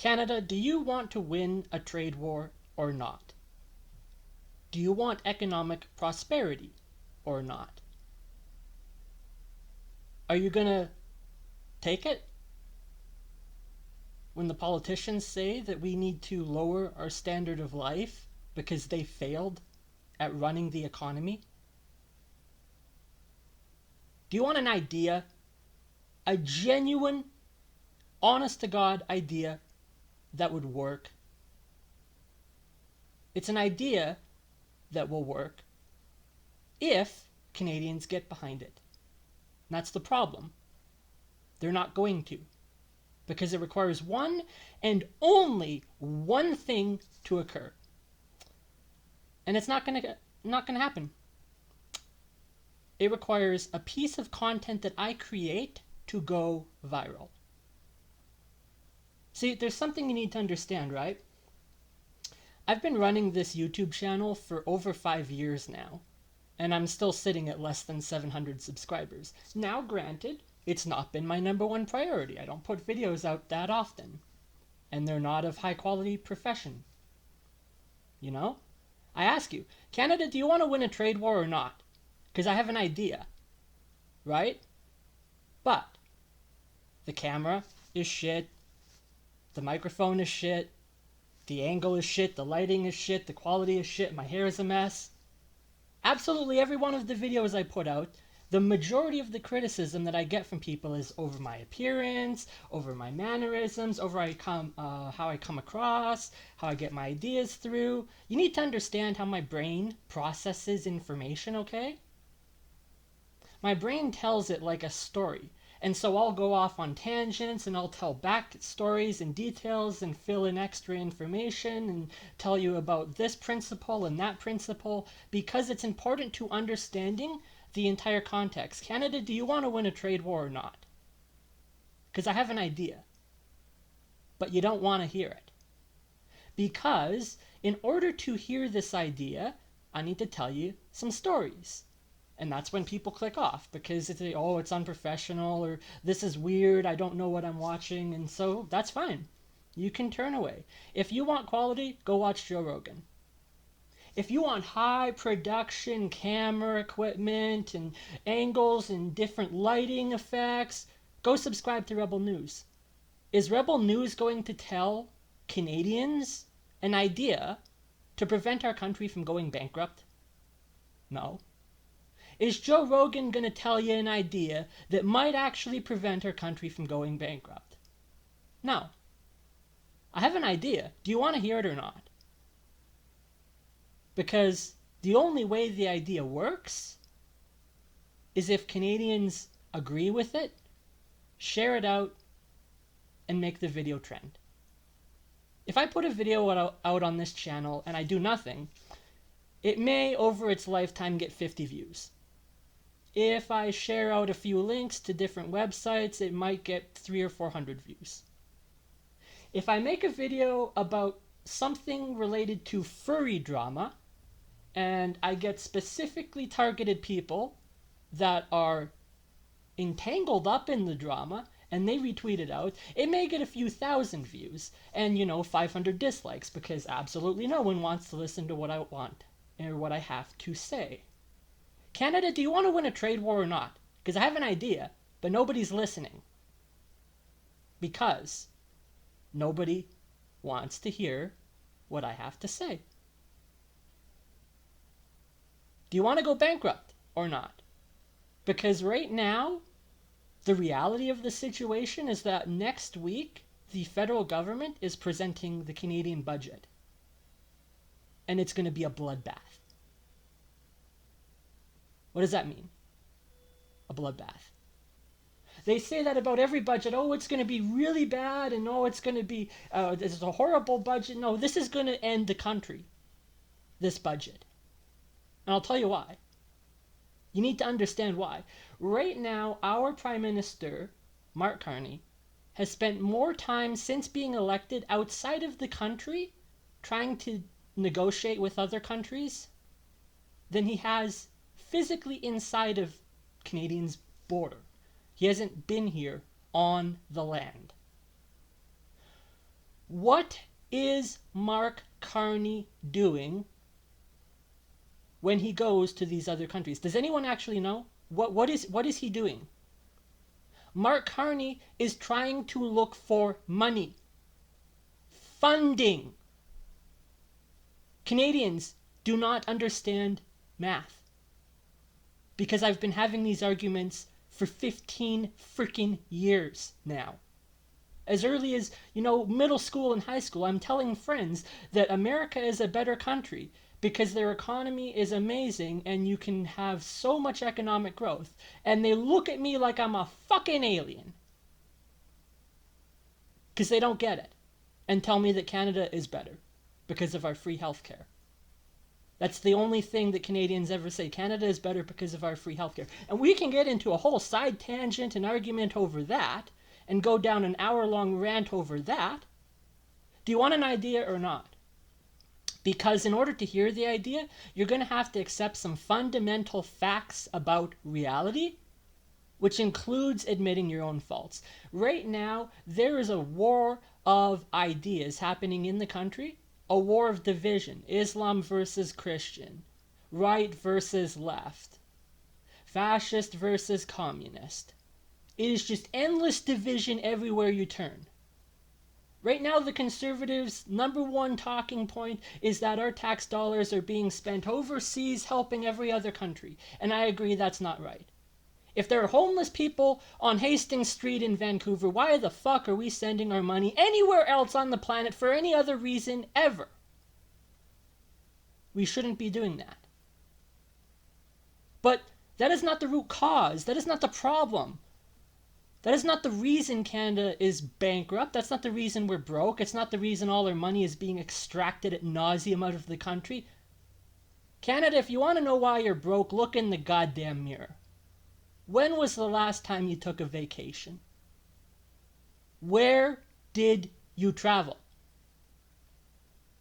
Canada, do you want to win a trade war or not? Do you want economic prosperity or not? Are you going to take it when the politicians say that we need to lower our standard of life because they failed at running the economy? Do you want an idea? A genuine, honest to God idea that would work? It's an idea that will work if Canadians get behind it. And that's the problem. They're not going to, because it requires one and only one thing to occur. And it's not going to happen. It requires a piece of content that I create to go viral. See, there's something you need to understand, right? I've been running this YouTube channel for over 5 years now, and I'm still sitting at less than 700 subscribers. Now, granted, it's not been my number one priority. I don't put videos out that often, and they're not of high quality profession. You know? I ask you, Canada, do you want to win a trade war or not? Because I have an idea, right? But the camera is shit, the microphone is shit, the angle is shit, the lighting is shit, the quality is shit, my hair is a mess. Absolutely every one of the videos I put out, the majority of the criticism that I get from people is over my appearance, over my mannerisms, over how I come across, how I get my ideas through. You need to understand how my brain processes information, okay? My brain tells it like a story. And so I'll go off on tangents and I'll tell back stories and details and fill in extra information and tell you about this principle and that principle because it's important to understanding the entire context. Canada, do you want to win a trade war or not? Because I have an idea, but you don't want to hear it. Because in order to hear this idea, I need to tell you some stories. And that's when people click off because it's, oh, it's unprofessional or this is weird, I don't know what I'm watching, and so that's fine. You can turn away. If you want quality, go watch Joe Rogan. If you want high production camera equipment and angles and different lighting effects, go subscribe to Rebel News. Is Rebel News going to tell Canadians an idea to prevent our country from going bankrupt? No. Is Joe Rogan going to tell you an idea that might actually prevent our country from going bankrupt? No. I have an idea. Do you want to hear it or not? Because the only way the idea works is if Canadians agree with it, share it out, and make the video trend. If I put a video out on this channel and I do nothing, it may over its lifetime get 50 views. If I share out a few links to different websites, it might get 300 or 400 views. If I make a video about something related to furry drama, and I get specifically targeted people that are entangled up in the drama, and they retweet it out, it may get a few thousand views, and 500 dislikes, because absolutely no one wants to listen to what I want, or what I have to say. Canada, do you want to win a trade war or not? Because I have an idea, but nobody's listening. Because nobody wants to hear what I have to say. Do you want to go bankrupt or not? Because right now, the reality of the situation is that next week, the federal government is presenting the Canadian budget. And it's going to be a bloodbath. What does that mean? A bloodbath. They say that about every budget. Oh, it's going to be really bad, and oh, it's going to be, this is a horrible budget. No, this is going to end the country, this budget. And I'll tell you why. You need to understand why. Right now, our Prime Minister, Mark Carney, has spent more time since being elected outside of the country trying to negotiate with other countries than he has physically inside of Canadians' border. He hasn't been here on the land. What is Mark Carney doing when he goes to these other countries? Does anyone actually know? What is he doing? Mark Carney is trying to look for money, funding. Canadians do not understand math, because I've been having these arguments for 15 freaking years now. As early as, middle school and high school, I'm telling friends that America is a better country because their economy is amazing and you can have so much economic growth. And they look at me like I'm a fucking alien because they don't get it, and tell me that Canada is better because of our free healthcare. That's the only thing that Canadians ever say. Canada is better because of our free healthcare. And we can get into a whole side tangent and argument over that and go down an hour-long rant over that. Do you want an idea or not? Because in order to hear the idea, you're going to have to accept some fundamental facts about reality, which includes admitting your own faults. Right now, there is a war of ideas happening in the country, a war of division, Islam versus Christian, right versus left, fascist versus communist. It is just endless division everywhere you turn. Right now, the Conservatives' number one talking point is that our tax dollars are being spent overseas helping every other country. And I agree that's not right. If there are homeless people on Hastings Street in Vancouver, why the fuck are we sending our money anywhere else on the planet for any other reason ever? We shouldn't be doing that. But that is not the root cause. That is not the problem. That is not the reason Canada is bankrupt. That's not the reason we're broke. It's not the reason all our money is being extracted ad nauseum out of the country. Canada, if you want to know why you're broke, look in the goddamn mirror. When was the last time you took a vacation? Where did you travel?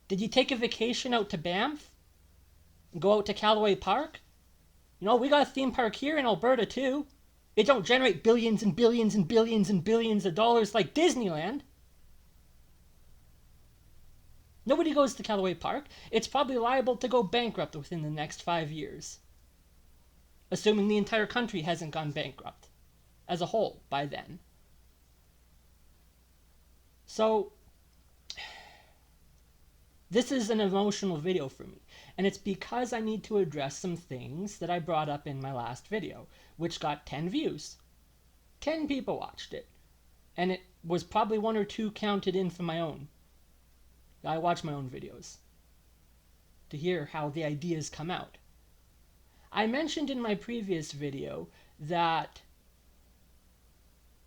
Did you take a vacation out to Banff? Go out to Callaway Park? We got a theme park here in Alberta too. It don't generate billions and billions and billions and billions of dollars like Disneyland. Nobody goes to Callaway Park. It's probably liable to go bankrupt within the next 5 years. Assuming the entire country hasn't gone bankrupt as a whole by then. So, this is an emotional video for me. And it's because I need to address some things that I brought up in my last video, which got 10 views. 10 people watched it. And it was probably 1 or 2 counted in from my own. I watch my own videos to hear how the ideas come out. I mentioned in my previous video that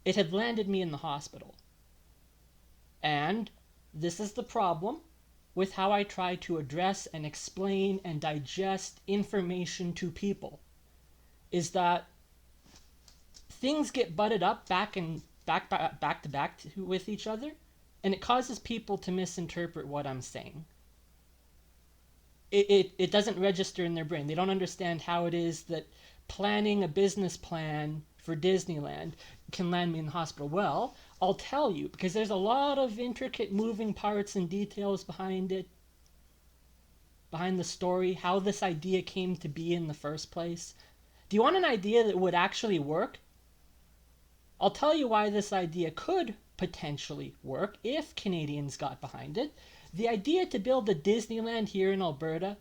it had landed me in the hospital. And this is the problem with how I try to address and explain and digest information to people, is that things get butted up back to back with each other, and it causes people to misinterpret what I'm saying. It doesn't register in their brain. They don't understand how it is that planning a business plan for Disneyland can land me in the hospital. Well, I'll tell you, because there's a lot of intricate moving parts and details behind it, behind the story, how this idea came to be in the first place. Do you want an idea that would actually work? I'll tell you why this idea could potentially work if Canadians got behind it. The idea to build a Disneyland here in Alberta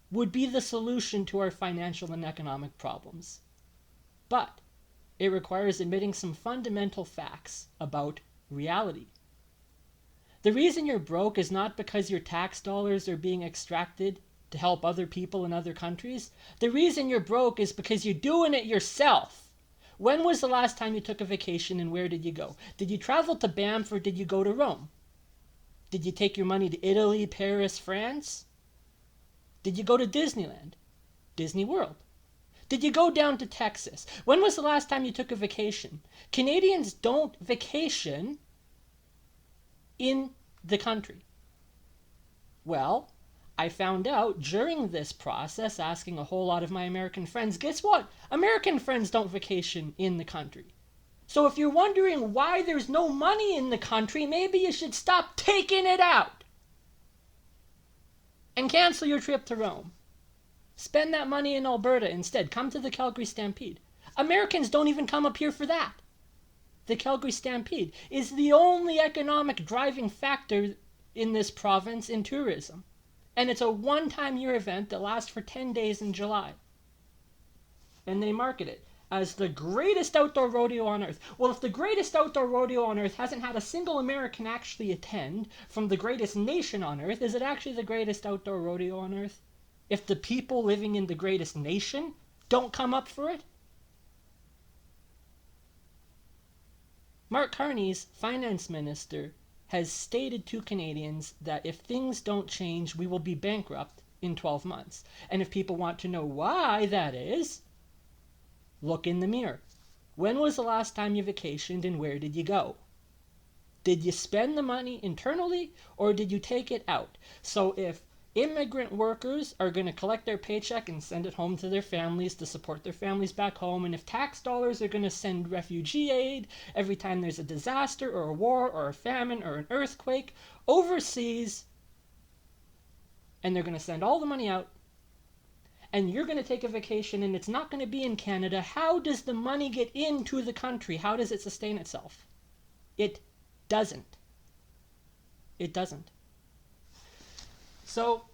would be the solution to our financial and economic problems. But it requires admitting some fundamental facts about reality. The reason you're broke is not because your tax dollars are being extracted to help other people in other countries. The reason you're broke is because you're doing it yourself. When was the last time you took a vacation, and where did you go? Did you travel to Banff or did you go to Rome? Did you take your money to Italy, Paris, France? Did you go to Disneyland? Disney World? Did you go down to Texas? When was the last time you took a vacation? Canadians don't vacation in the country. Well, I found out during this process, asking a whole lot of my American friends, guess what? American friends don't vacation in the country. So if you're wondering why there's no money in the country, maybe you should stop taking it out and cancel your trip to Rome. Spend that money in Alberta instead. Come to the Calgary Stampede. Americans don't even come up here for that. The Calgary Stampede is the only economic driving factor in this province in tourism. And it's a one-time year event that lasts for 10 days in July. And they market it as the greatest outdoor rodeo on earth. Well, if the greatest outdoor rodeo on earth hasn't had a single American actually attend from the greatest nation on earth, is it actually the greatest outdoor rodeo on earth? If the people living in the greatest nation don't come up for it? Mark Carney's finance minister has stated to Canadians that if things don't change, we will be bankrupt in 12 months. And if people want to know why that is, look in the mirror. When was the last time you vacationed and where did you go? Did you spend the money internally or did you take it out? So if immigrant workers are going to collect their paycheck and send it home to their families to support their families back home, and if tax dollars are going to send refugee aid every time there's a disaster or a war or a famine or an earthquake overseas, and they're going to send all the money out, and you're going to take a vacation and it's not going to be in Canada, how does the money get into the country? How does it sustain itself? It doesn't. It doesn't. So,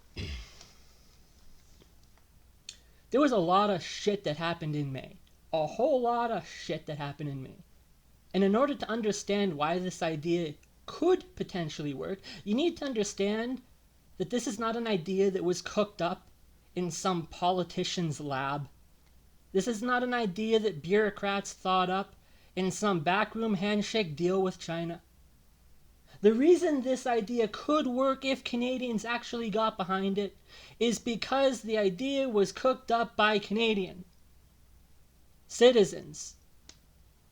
there was a lot of shit that happened in May. A whole lot of shit that happened in May. And in order to understand why this idea could potentially work, you need to understand that this is not an idea that was cooked up in some politician's lab. This is not an idea that bureaucrats thought up in some backroom handshake deal with China. The reason this idea could work if Canadians actually got behind it is because the idea was cooked up by Canadian citizens.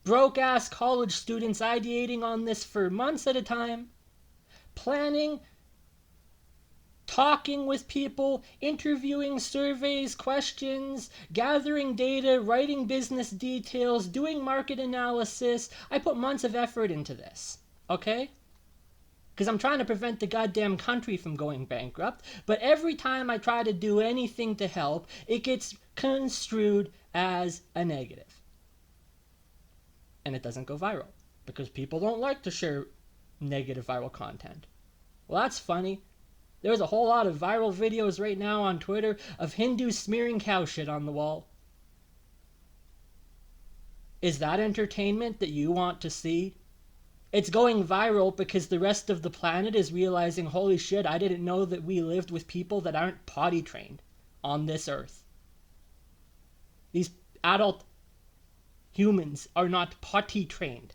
Broke-ass college students ideating on this for months at a time, planning, talking with people, interviewing surveys, questions, gathering data, writing business details, doing market analysis. I put months of effort into this, okay? Because I'm trying to prevent the goddamn country from going bankrupt, but every time I try to do anything to help, it gets construed as a negative. And it doesn't go viral, because people don't like to share negative viral content. Well, that's funny. There's a whole lot of viral videos right now on Twitter of Hindus smearing cow shit on the wall. Is that entertainment that you want to see? It's going viral because the rest of the planet is realizing, holy shit, I didn't know that we lived with people that aren't potty trained on this earth. These adult humans are not potty trained,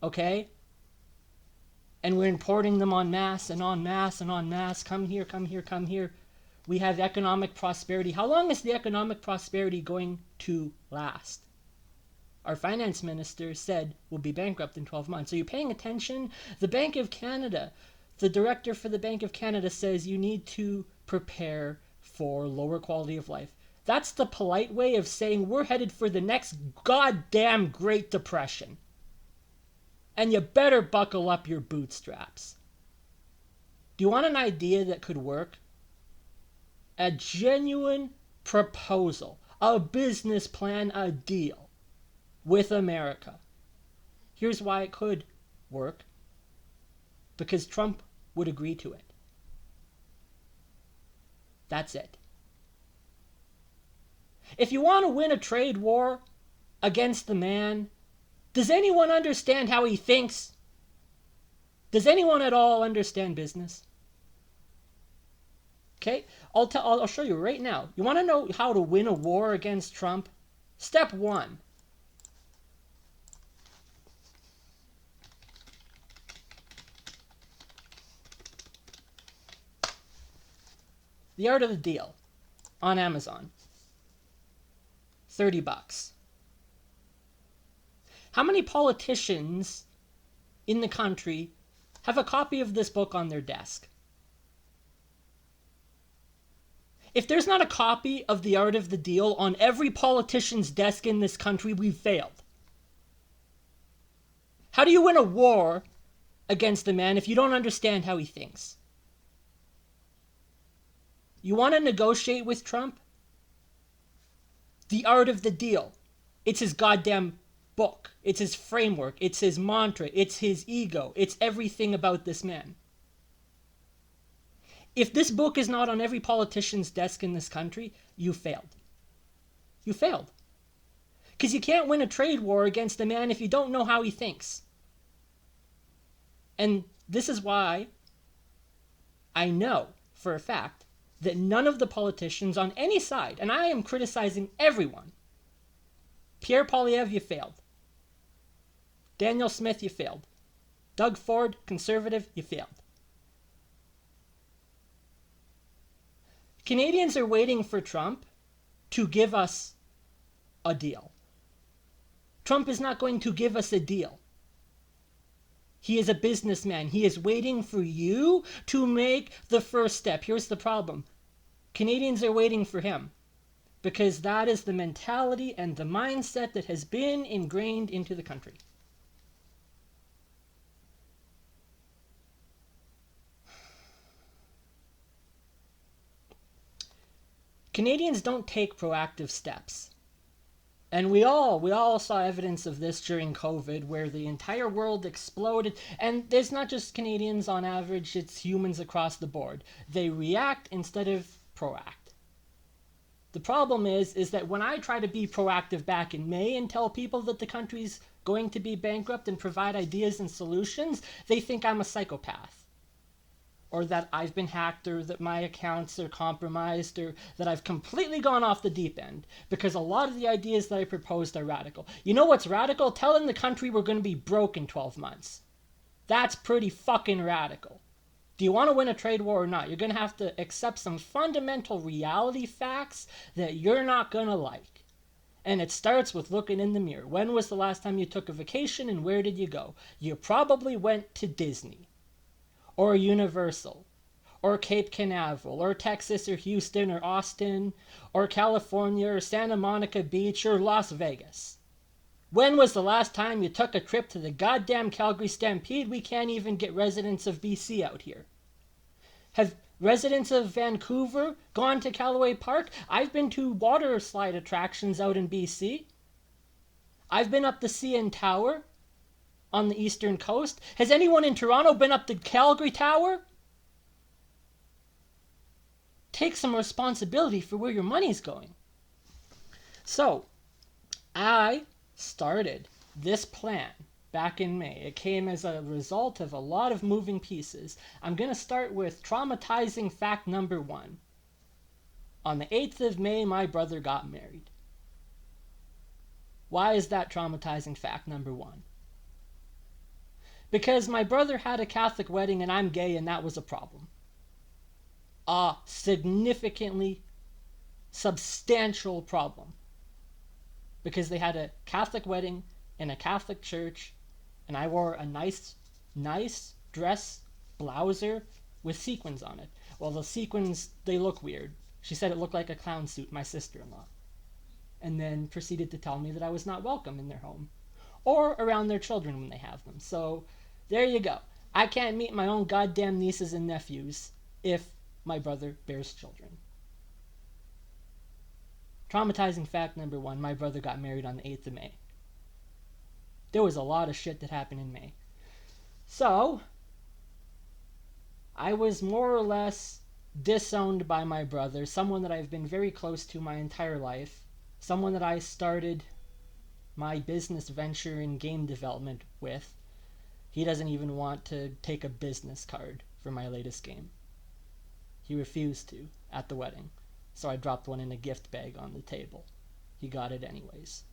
okay? And we're importing them en masse and en masse and en masse. Come here, come here, come here. We have economic prosperity. How long is the economic prosperity going to last? Our finance minister said we'll be bankrupt in 12 months. Are you paying attention? The Bank of Canada, the director for the Bank of Canada says you need to prepare for lower quality of life. That's the polite way of saying we're headed for the next goddamn Great Depression. And you better buckle up your bootstraps. Do you want an idea that could work? A genuine proposal, a business plan, a deal with America. Here's why it could work. Because Trump would agree to it. That's it. If you want to win a trade war against the man, does anyone understand how he thinks? Does anyone at all understand business? Okay, I'll show you right now. You want to know how to win a war against Trump? Step 1. The Art of the Deal on Amazon. $30. How many politicians in the country have a copy of this book on their desk? If there's not a copy of The Art of the Deal on every politician's desk in this country, we've failed. How do you win a war against a man if you don't understand how he thinks? You want to negotiate with Trump? The Art of the Deal. It's his goddamn book. It's his framework. It's his mantra. It's his ego. It's everything about this man. If this book is not on every politician's desk in this country, you failed. You failed. Because you can't win a trade war against a man if you don't know how he thinks. And this is why I know for a fact that none of the politicians on any side, and I am criticizing everyone. Pierre Poilievre, you failed. Daniel Smith, you failed. Doug Ford, conservative, you failed. Canadians are waiting for Trump to give us a deal. Trump is not going to give us a deal. He is a businessman. He is waiting for you to make the first step. Here's the problem. Canadians are waiting for him because that is the mentality and the mindset that has been ingrained into the country. Canadians don't take proactive steps. And we all saw evidence of this during COVID, where the entire world exploded. And there's not just Canadians on average, it's humans across the board. They react instead of proact. The problem is that when I try to be proactive back in May and tell people that the country's going to be bankrupt and provide ideas and solutions, they think I'm a psychopath. Or that I've been hacked, or that my accounts are compromised, or that I've completely gone off the deep end. Because a lot of the ideas that I proposed are radical. You know what's radical? Telling the country we're going to be broke in 12 months. That's pretty fucking radical. Do you want to win a trade war or not? You're going to have to accept some fundamental reality facts that you're not going to like. And it starts with looking in the mirror. When was the last time you took a vacation and where did you go? You probably went to Disney. Or Universal, or Cape Canaveral, or Texas, or Houston, or Austin, or California, or Santa Monica Beach, or Las Vegas. When was the last time you took a trip to the goddamn Calgary Stampede? We can't even get residents of BC out here. Have residents of Vancouver gone to Callaway Park? I've been to water slide attractions out in BC. I've been up the CN Tower on the eastern coast. Has anyone in Toronto been up the Calgary Tower? Take some responsibility for where your money's going. So, I started this plan back in May. It came as a result of a lot of moving pieces. I'm going to start with traumatizing fact number 1. On the 8th of May, my brother got married. Why is that traumatizing fact number 1? Because my brother had a Catholic wedding and I'm gay, and that was a problem. A significantly substantial problem. Because they had a Catholic wedding in a Catholic church, and I wore a nice dress blouser with sequins on it. Well, the sequins, they look weird. She said it looked like a clown suit, my sister-in-law. And then proceeded to tell me that I was not welcome in their home. Or around their children when they have them. So, there you go. I can't meet my own goddamn nieces and nephews if my brother bears children. Traumatizing fact number 1, my brother got married on the 8th of May. There was a lot of shit that happened in May. So, I was more or less disowned by my brother, someone that I've been very close to my entire life, someone that I started my business venture in game development with. He doesn't even want to take a business card for my latest game. He refused to at the wedding, so I dropped one in a gift bag on the table. He got it anyways.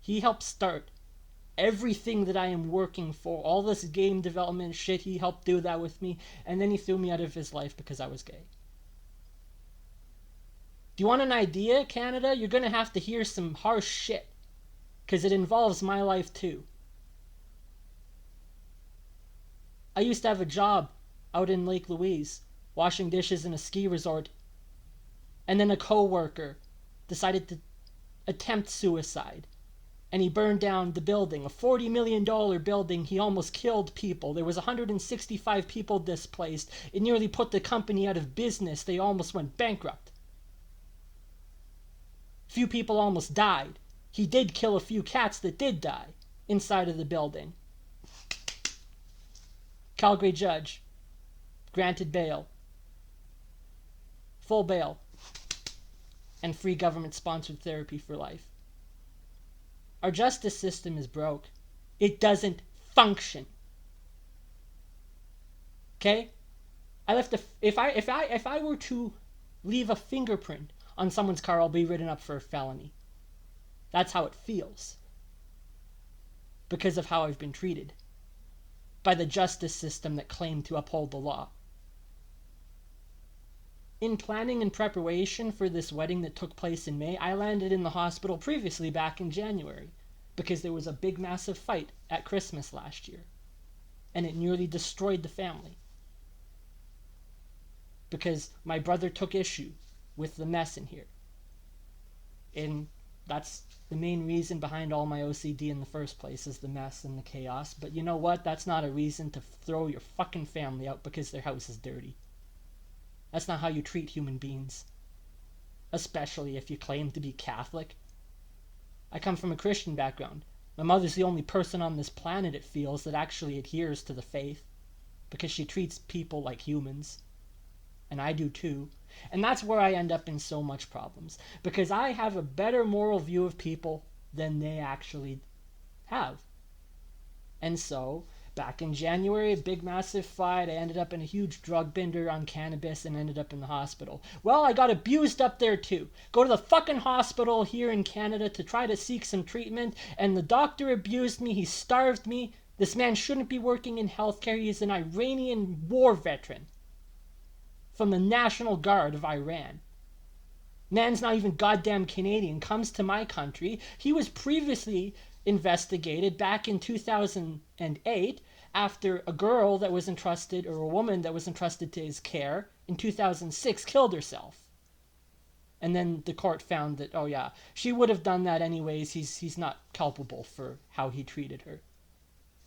He helped start everything that I am working for, all this game development shit. He helped do that with me, and then he threw me out of his life because I was gay. Do you want an idea, Canada? You're going to have to hear some harsh shit, because it involves my life too. I used to have a job out in Lake Louise, washing dishes in a ski resort, and then a coworker decided to attempt suicide and he burned down the building, a $40 million building. He almost killed people. There was 165 people displaced. It nearly put the company out of business. They almost went bankrupt. Few people almost died. He did kill a few cats that did die inside of the building. Calgary judge granted bail, full bail, and free government-sponsored therapy for life. Our justice system is broke. It doesn't function. Okay? If I were to leave a fingerprint on someone's car, I'll be written up for a felony. That's how it feels. Because of how I've been treated by the justice system that claimed to uphold the law. In planning and preparation for this wedding that took place in May, I landed in the hospital previously back in January because there was a big massive fight at Christmas last year and it nearly destroyed the family because my brother took issue with the mess in here. And that's the main reason behind all my OCD in the first place, is the mess and the chaos. But you know what? That's not a reason to throw your fucking family out because their house is dirty. That's not how you treat human beings, especially if you claim to be Catholic. I come from a Christian background. My mother's the only person on this planet, it feels, that actually adheres to the faith because she treats people like humans. And I do too. And that's where I end up in so much problems, because I have a better moral view of people than they actually have. And so back in January, a big massive fight. I ended up in a huge drug bender on cannabis and ended up in the hospital. Well, I got abused up there too. Go to the fucking hospital here in Canada to try to seek some treatment, and the doctor abused me. He starved me. This man shouldn't be working in healthcare. He is an Iranian war veteran from the National Guard of Iran. Man's not even goddamn Canadian. Comes to my country. He was previously investigated back in 2008 after a girl that was entrusted, or a woman that was entrusted to his care in 2006, killed herself. And then the court found that, oh yeah, she would have done that anyways. He's not culpable for how he treated her.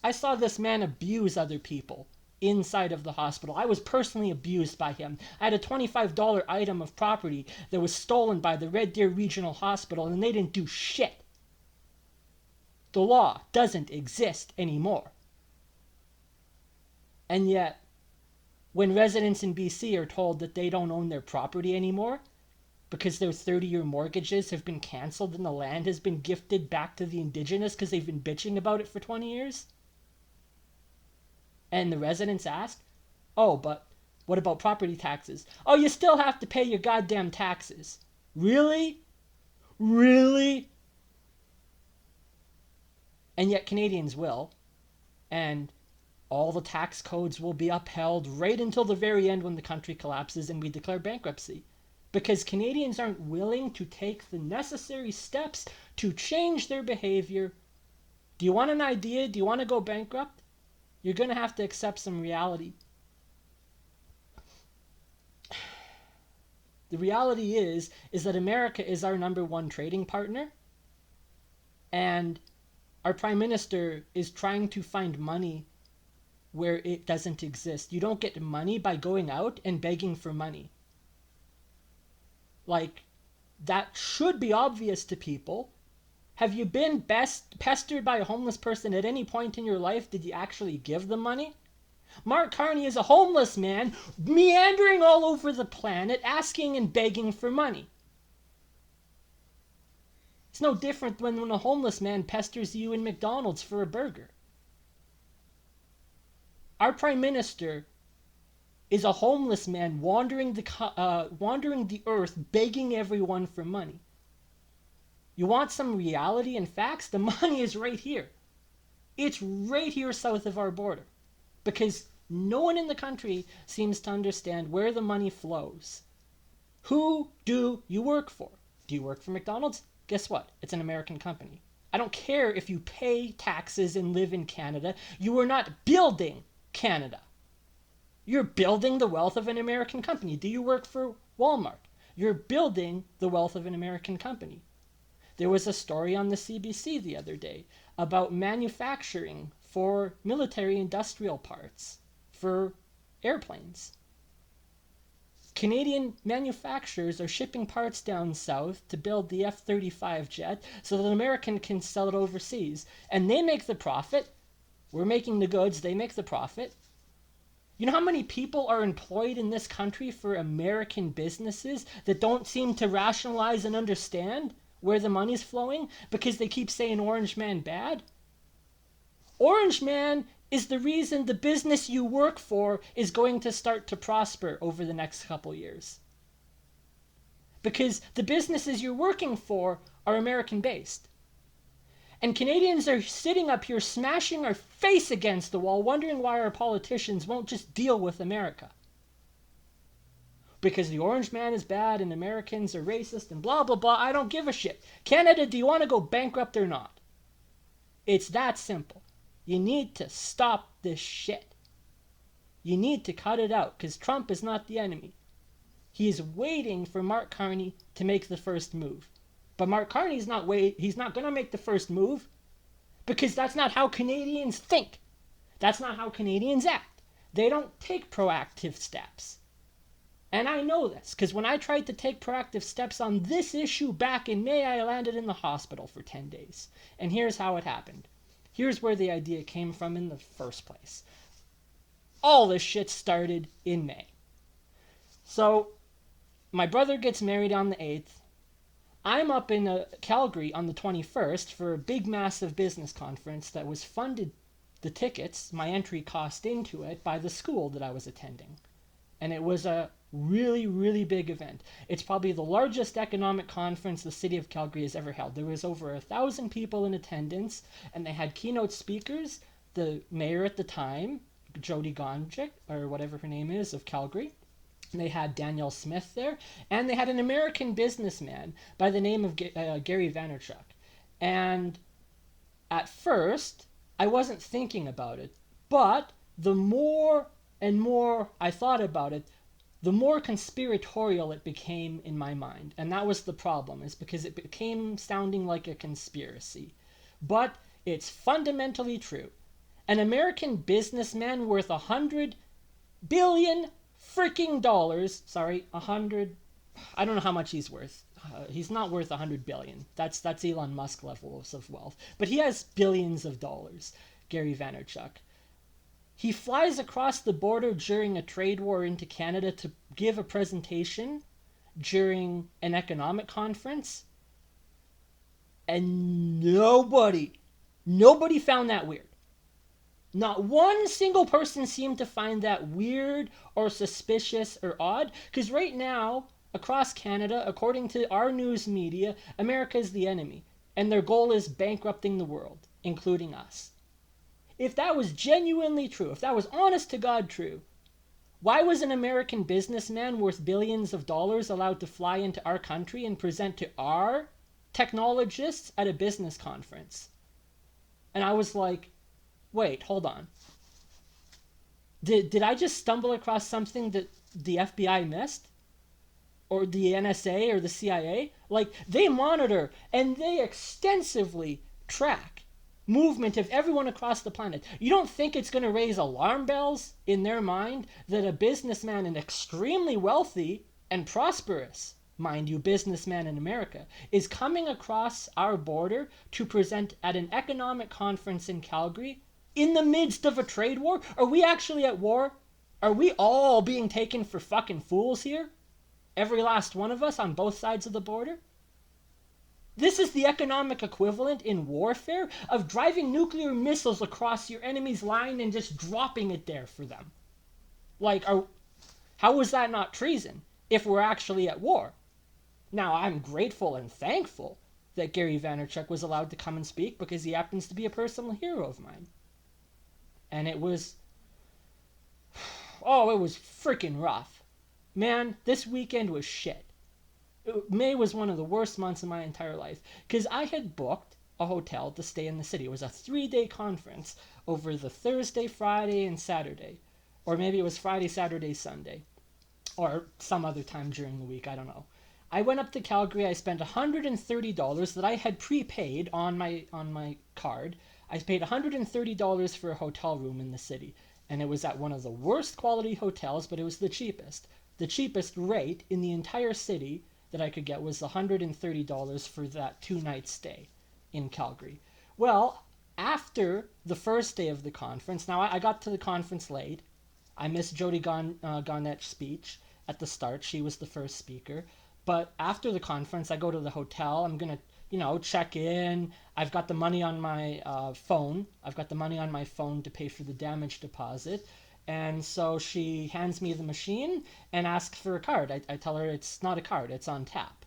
I saw this man abuse other people inside of the hospital. I was personally abused by him. I had a $25 item of property that was stolen by the Red Deer Regional Hospital, and they didn't do shit. The law doesn't exist anymore. And yet, when residents in BC are told that they don't own their property anymore because their 30-year mortgages have been canceled and the land has been gifted back to the Indigenous because they've been bitching about it for 20 years, and the residents ask, oh, but what about property taxes? Oh, you still have to pay your goddamn taxes. Really? Really? And yet Canadians will. And all the tax codes will be upheld right until the very end when the country collapses and we declare bankruptcy. Because Canadians aren't willing to take the necessary steps to change their behavior. Do you want an idea? Do you want to go bankrupt? You're going to have to accept some reality. The reality is that America is our #1 trading partner, and our Prime Minister is trying to find money where it doesn't exist. You don't get money by going out and begging for money. Like, that should be obvious to people. Have you been pestered by a homeless person at any point in your life? Did you actually give them money? Mark Carney is a homeless man meandering all over the planet asking and begging for money. It's no different when a homeless man pesters you in McDonald's for a burger. Our Prime Minister is a homeless man wandering the earth begging everyone for money. You want some reality and facts? The money is right here. It's right here south of our border. Because no one in the country seems to understand where the money flows. Who do you work for? Do you work for McDonald's? Guess what? It's an American company. I don't care if you pay taxes and live in Canada. You are not building Canada. You're building the wealth of an American company. Do you work for Walmart? You're building the wealth of an American company. There was a story on the CBC the other day about manufacturing for military industrial parts for airplanes. Canadian manufacturers are shipping parts down south to build the F-35 jet so that American can sell it overseas. And they make the profit. We're making the goods, they make the profit. You know how many people are employed in this country for American businesses that don't seem to rationalize and understand where the money's flowing because they keep saying Orange Man bad? Orange Man is the reason the business you work for is going to start to prosper over the next couple years. Because the businesses you're working for are American-based. And Canadians are sitting up here smashing our face against the wall, wondering why our politicians won't just deal with America. Because the Orange Man is bad and Americans are racist and blah, blah, blah. I don't give a shit. Canada, do you want to go bankrupt or not? It's that simple. You need to stop this shit. You need to cut it out because Trump is not the enemy. He's waiting for Mark Carney to make the first move. But Mark Carney's he's not going to make the first move because that's not how Canadians think. That's not how Canadians act. They don't take proactive steps. And I know this because when I tried to take proactive steps on this issue back in May, I landed in the hospital for 10 days. And here's how it happened. Here's where the idea came from in the first place. All this shit started in May. So, my brother gets married on the 8th. I'm up in Calgary on the 21st for a big, massive business conference that was funded, the tickets, my entry cost into it, by the school that I was attending. And it was a really, really big event. It's probably the largest economic conference the city of Calgary has ever held. There was over 1,000 people in attendance, and they had keynote speakers. The mayor at the time, Jody Gondik, or whatever her name is, of Calgary. They had Danielle Smith there, and they had an American businessman by the name of Gary Vaynerchuk. And at first, I wasn't thinking about it, but the more and more I thought about it, the more conspiratorial it became in my mind. And that was the problem, is because it became sounding like a conspiracy. But it's fundamentally true. An American businessman worth $100 billion freaking dollars, I don't know how much he's worth. He's not worth 100 billion. That's Elon Musk levels of wealth. But he has billions of dollars, Gary Vaynerchuk. He flies across the border during a trade war into Canada to give a presentation during an economic conference. And nobody found that weird. Not one single person seemed to find that weird or suspicious or odd. Because right now, across Canada, according to our news media, America is the enemy. And their goal is bankrupting the world, including us. If that was genuinely true, if that was honest to God true, why was an American businessman worth billions of dollars allowed to fly into our country and present to our technologists at a business conference? And I was like, wait, hold on. Did I just stumble across something that the FBI missed? Or the NSA or the CIA? Like, they monitor and they extensively track movement of everyone across the planet. You don't think it's going to raise alarm bells in their mind that a businessman, an extremely wealthy and prosperous, mind you, businessman in America, is coming across our border to present at an economic conference in Calgary in the midst of a trade war? Are we actually at war? Are we all being taken for fucking fools here? Every last one of us on both sides of the border? This is the economic equivalent in warfare of driving nuclear missiles across your enemy's line and just dropping it there for them. Like, how is that not treason if we're actually at war? Now, I'm grateful and thankful that Gary Vaynerchuk was allowed to come and speak because he happens to be a personal hero of mine. And it was freaking rough. Man, this weekend was shit. May was one of the worst months of my entire life because I had booked a hotel to stay in the city. It was a 3-day conference over the Thursday, Friday, and Saturday. Or maybe it was Friday, Saturday, Sunday. Or some other time during the week, I don't know. I went up to Calgary. I spent $130 that I had prepaid on my card. I paid $130 for a hotel room in the city, and it was at one of the worst quality hotels, but it was the cheapest. The cheapest rate in the entire city that I could get was $130 for that 2-night stay in Calgary. Well, after the first day of the conference, now I got to the conference late. I missed Jody Garnett's speech at the start. She was the first speaker. But after the conference, I go to the hotel. I'm going to, check in. I've got the money on my phone. I've got the money on my phone to pay for the damage deposit. And so she hands me the machine and asks for a card. I tell her it's not a card. It's on tap.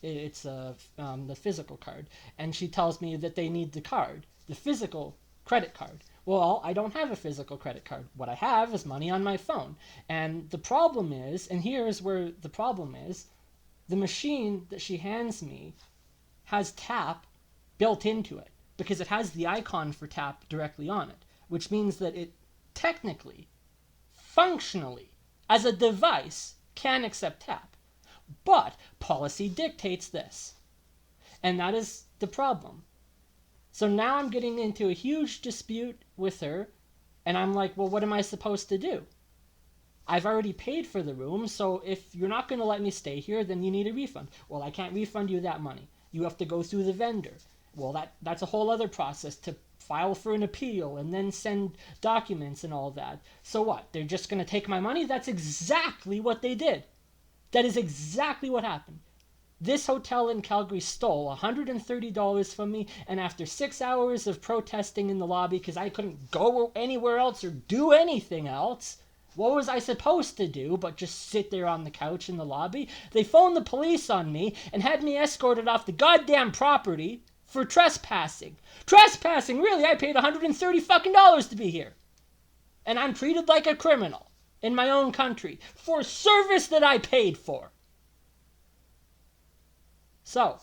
It's the physical card. And she tells me that they need the card, the physical credit card. Well, I don't have a physical credit card. What I have is money on my phone. And the problem is, and here's where the problem is, the machine that she hands me has tap built into it because it has the icon for tap directly on it, which means that it technically, functionally, as a device, can accept tap. But policy dictates this. And that is the problem. So now I'm getting into a huge dispute with her, and I'm like, well, what am I supposed to do? I've already paid for the room, so if you're not going to let me stay here, then you need a refund. Well, I can't refund you that money. You have to go through the vendor. Well, that's a whole other process to file for an appeal and then send documents and all that. So what? They're just going to take my money? That's exactly what they did. That is exactly what happened. This hotel in Calgary stole $130 from me, and after 6 hours of protesting in the lobby because I couldn't go anywhere else or do anything else, what was I supposed to do but just sit there on the couch in the lobby? They phoned the police on me and had me escorted off the goddamn property for trespassing. Trespassing? Really? I paid $130 fucking dollars to be here. And I'm treated like a criminal in my own country for service that I paid for. So,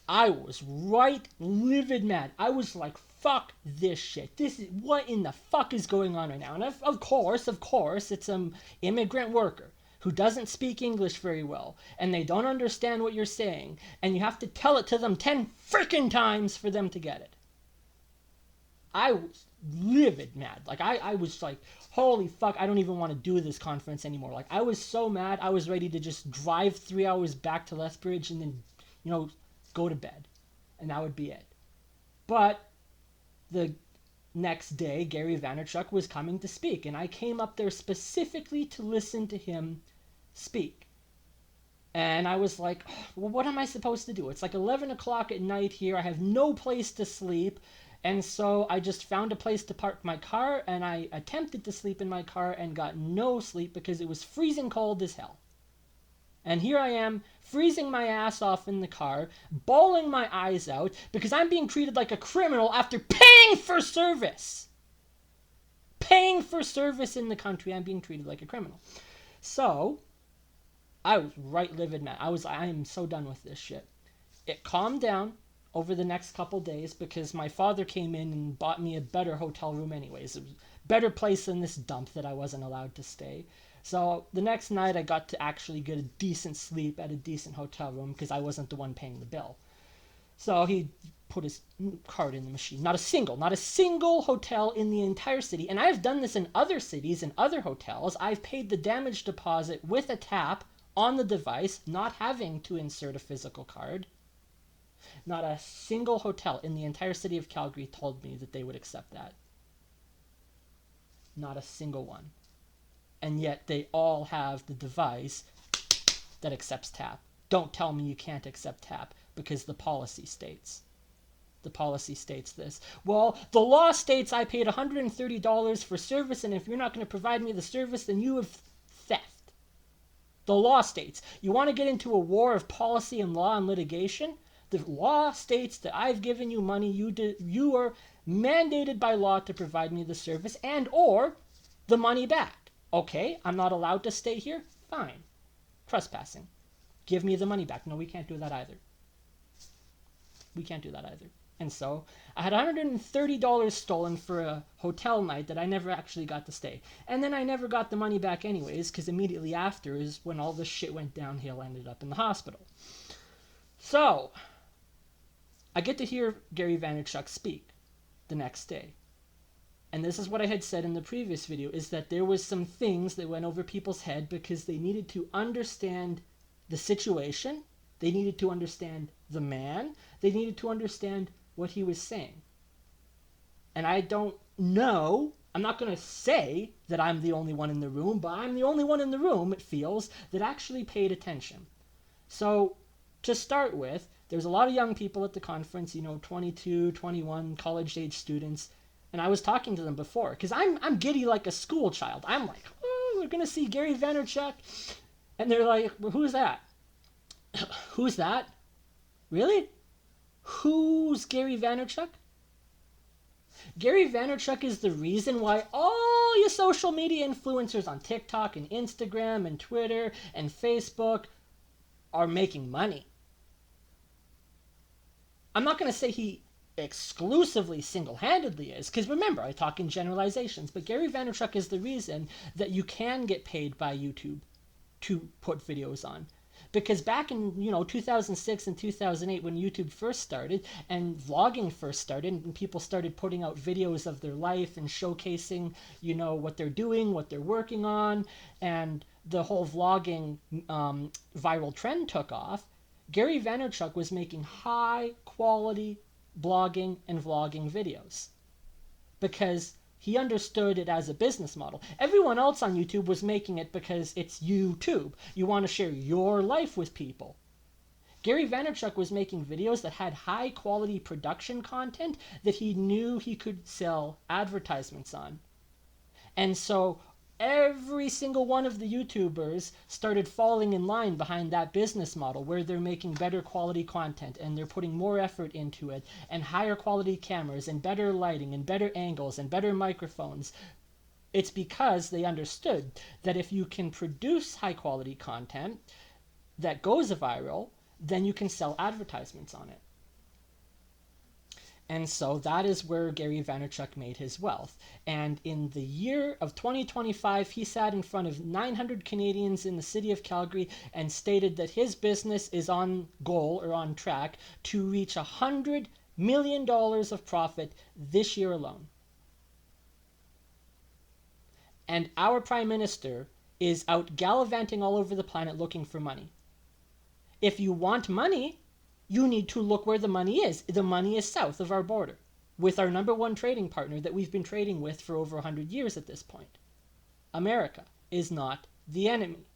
I was right livid mad. I was like, fuck this shit. What in the fuck is going on right now? And of course, it's an immigrant worker who doesn't speak English very well, and they don't understand what you're saying, and you have to tell it to them 10 freaking times for them to get it. I was livid mad. Like, I was like, holy fuck, I don't even want to do this conference anymore. Like, I was so mad, I was ready to just drive 3 hours back to Lethbridge and then, go to bed. And that would be it. But the next day, Gary Vaynerchuk was coming to speak, and I came up there specifically to listen to him speak. And I was like, well, what am I supposed to do? It's like 11 o'clock at night here. I have no place to sleep. And so I just found a place to park my car, and I attempted to sleep in my car and got no sleep because it was freezing cold as hell. And here I am, freezing my ass off in the car, bawling my eyes out because I'm being treated like a criminal after paying for service. Paying for service in the country, I'm being treated like a criminal. So, I was right livid mad. I am so done with this shit. It calmed down over the next couple days because my father came in and bought me a better hotel room anyways. It was a better place than this dump that I wasn't allowed to stay. So the next night I got to actually get a decent sleep at a decent hotel room because I wasn't the one paying the bill. So he put his card in the machine. Not a single hotel in the entire city. And I've done this in other cities, in other hotels. I've paid the damage deposit with a tap on the device, not having to insert a physical card. Not a single hotel in the entire city of Calgary told me that they would accept that. Not a single one. And yet they all have the device that accepts tap. Don't tell me you can't accept tap because the policy states. The policy states this. Well, the law states I paid $130 for service, and if you're not going to provide me the service, then you have theft. The law states. You want to get into a war of policy and law and litigation? The law states that I've given you money. You are mandated by law to provide me the service and or the money back. Okay, I'm not allowed to stay here? Fine. Trespassing. Give me the money back. No, we can't do that either. We can't do that either. And so I had $130 stolen for a hotel night that I never actually got to stay. And then I never got the money back anyways, because immediately after is when all this shit went downhill, I ended up in the hospital. So I get to hear Gary Vaynerchuk speak the next day. And this is what I had said in the previous video, is that there was some things that went over people's head because they needed to understand the situation. They needed to understand the man. They needed to understand what he was saying. And I don't know, I'm not going to say that I'm the only one in the room, but I'm the only one in the room, it feels, that actually paid attention. So to start with, there's a lot of young people at the conference, 22, 21, college-age students. And I was talking to them before, because I'm giddy like a school child. I'm like, oh, we're going to see Gary Vaynerchuk. And they're like, well, who's that? Who's that? Really? Who's Gary Vaynerchuk? Gary Vaynerchuk is the reason why all you social media influencers on TikTok and Instagram and Twitter and Facebook are making money. I'm not going to say he exclusively single-handedly is, because remember, I talk in generalizations, but Gary Vaynerchuk is the reason that you can get paid by YouTube to put videos on. Because back in 2006 and 2008, when YouTube first started and vlogging first started, and people started putting out videos of their life and showcasing what they're doing, what they're working on, and the whole vlogging viral trend took off, Gary Vaynerchuk was making high quality blogging and vlogging videos because he understood it as a business model. Everyone else on YouTube was making it because it's YouTube. You want to share your life with people. Gary Vaynerchuk was making videos that had high quality production content that he knew he could sell advertisements on. And so every single one of the YouTubers started falling in line behind that business model where they're making better quality content and they're putting more effort into it and higher quality cameras and better lighting and better angles and better microphones. It's because they understood that if you can produce high quality content that goes viral, then you can sell advertisements on it. And so that is where Gary Vaynerchuk made his wealth. And in the year of 2025, he sat in front of 900 Canadians in the city of Calgary and stated that his business is on goal or on track to reach $100 million of profit this year alone. And our Prime Minister is out gallivanting all over the planet looking for money. If you want money, you need to look where the money is. The money is south of our border with our number one trading partner that we've been trading with for over 100 years at this point. America is not the enemy.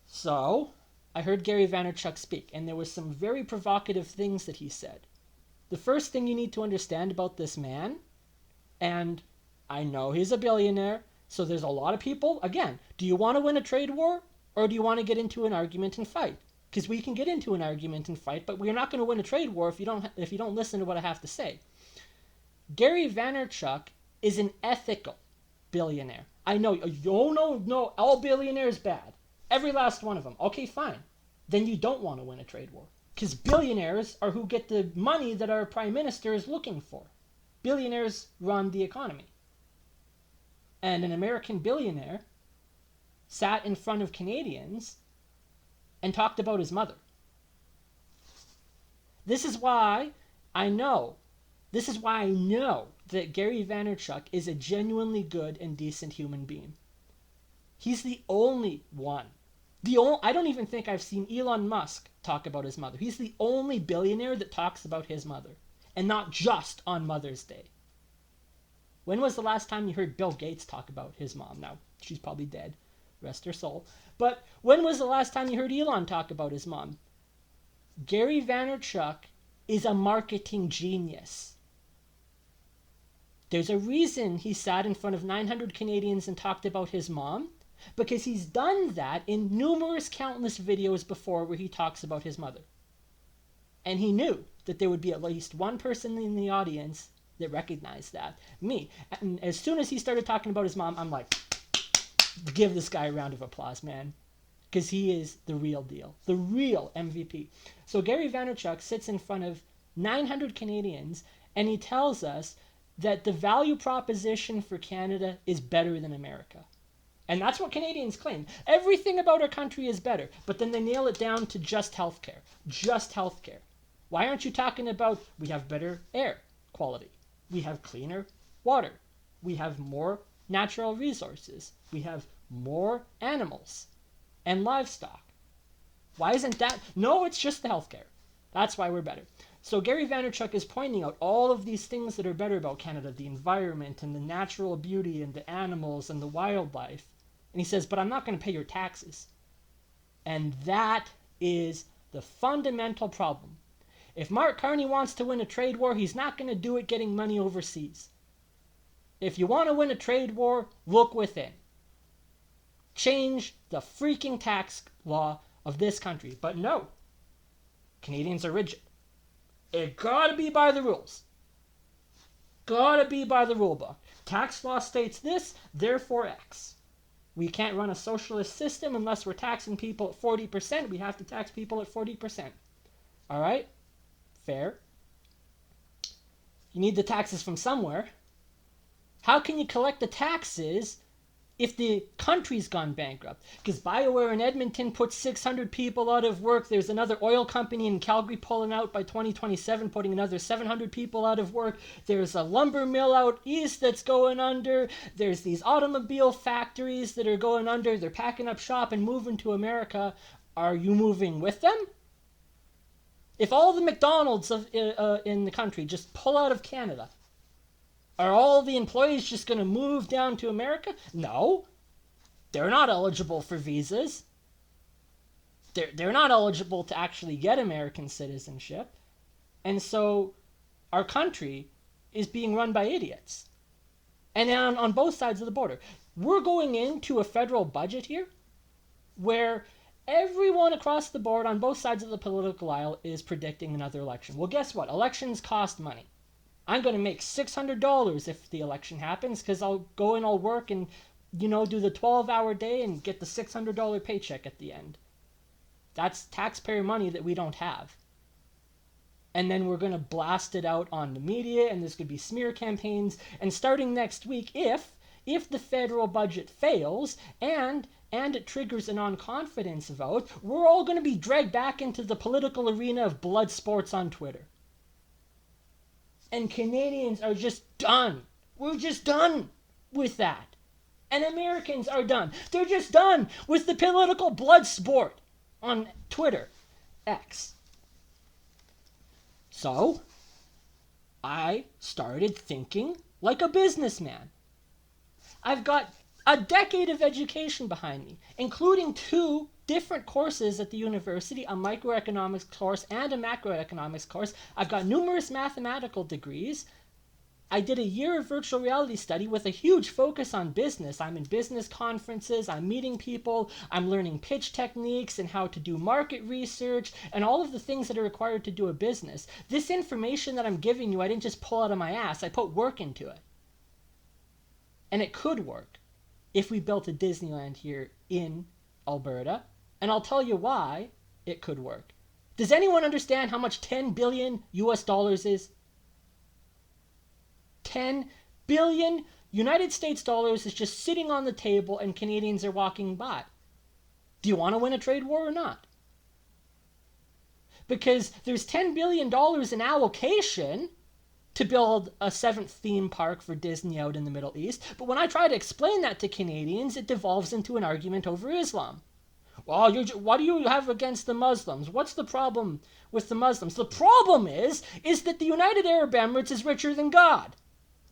So I heard Gary Vaynerchuk speak, and there was some very provocative things that he said. The first thing you need to understand about this man, and I know he's a billionaire, so there's a lot of people, again, do you want to win a trade war or do you want to get into an argument and fight? Because we can get into an argument and fight, but we're not going to win a trade war if you don't listen to what I have to say. Gary Vaynerchuk is an ethical billionaire. I know, oh no, all billionaires bad. Every last one of them. Okay, fine. Then you don't want to win a trade war. Because billionaires are who get the money that our prime minister is looking for. Billionaires run the economy. And an American billionaire sat in front of Canadians and talked about his mother. This is why I know that Gary Vaynerchuk is a genuinely good and decent human being. He's the only one. I don't even think I've seen Elon Musk talk about his mother. He's the only billionaire that talks about his mother, and not just on Mother's Day. When was the last time you heard Bill Gates talk about his mom? Now, she's probably dead. Rest her soul. But when was the last time you heard Elon talk about his mom? Gary Vaynerchuk is a marketing genius. There's a reason he sat in front of 900 Canadians and talked about his mom, because he's done that in numerous countless videos before where he talks about his mother. And he knew that there would be at least one person in the audience that recognized that. Me. And as soon as he started talking about his mom, I'm like, give this guy a round of applause, man. Because he is the real deal. The real MVP. So Gary Vaynerchuk sits in front of 900 Canadians, and he tells us that the value proposition for Canada is better than America. And that's what Canadians claim. Everything about our country is better, but then they nail it down to just healthcare. Just healthcare. Why aren't you talking about we have better air quality? We have cleaner water. We have more natural resources. We have more animals and livestock. Why isn't that? No, it's just the healthcare. That's why we're better. So Gary Vaynerchuk is pointing out all of these things that are better about Canada, the environment and the natural beauty and the animals and the wildlife. And he says, but I'm not going to pay your taxes. And that is the fundamental problem. If Mark Carney wants to win a trade war, he's not going to do it getting money overseas. If you want to win a trade war, look within. Change the freaking tax law of this country. But no, Canadians are rigid. It gotta be by the rules. Gotta be by the rule book. Tax law states this, therefore X. We can't run a socialist system unless we're taxing people at 40%. We have to tax people at 40%. All right? Fair. You need the taxes from somewhere. How can you collect the taxes if the country's gone bankrupt? Because BioWare in Edmonton put 600 people out of work. There's another oil company in Calgary pulling out by 2027, putting another 700 people out of work. There's a lumber mill out east that's going under. There's these automobile factories that are going under. They're packing up shop and moving to America. Are you moving with them? If all the McDonald's in the country just pull out of Canada, are all the employees just going to move down to America? No. They're not eligible for visas. They're not eligible to actually get American citizenship. And so our country is being run by idiots. And on both sides of the border. We're going into a federal budget here where everyone across the board on both sides of the political aisle is predicting another election. Well, guess what? Elections cost money. I'm going to make $600 if the election happens because I'll go and I'll work and, do the 12-hour day and get the $600 paycheck at the end. That's taxpayer money that we don't have. And then we're going to blast it out on the media and there's going to be smear campaigns. And starting next week, if the federal budget fails and it triggers a non-confidence vote, we're all going to be dragged back into the political arena of blood sports on Twitter. And Canadians are just done. We're just done with that. And Americans are done. They're just done with the political blood sport on Twitter, X. So, I started thinking like a businessman. I've got a decade of education behind me, including 2 different courses at the university, a microeconomics course and a macroeconomics course. I've got numerous mathematical degrees. I did a year of virtual reality study with a huge focus on business. I'm in business conferences, I'm meeting people, I'm learning pitch techniques and how to do market research and all of the things that are required to do a business. This information that I'm giving you, I didn't just pull out of my ass, I put work into it. And it could work if we built a Disneyland here in Alberta. And I'll tell you why it could work. Does anyone understand how much 10 billion US dollars is? 10 billion United States dollars is just sitting on the table and Canadians are walking by. Do you want to win a trade war or not? Because there's $10 billion in allocation to build a 7th theme park for Disney out in the Middle East. But when I try to explain that to Canadians, it devolves into an argument over Islam. Well, what do you have against the Muslims? What's the problem with the Muslims? The problem is that the United Arab Emirates is richer than God.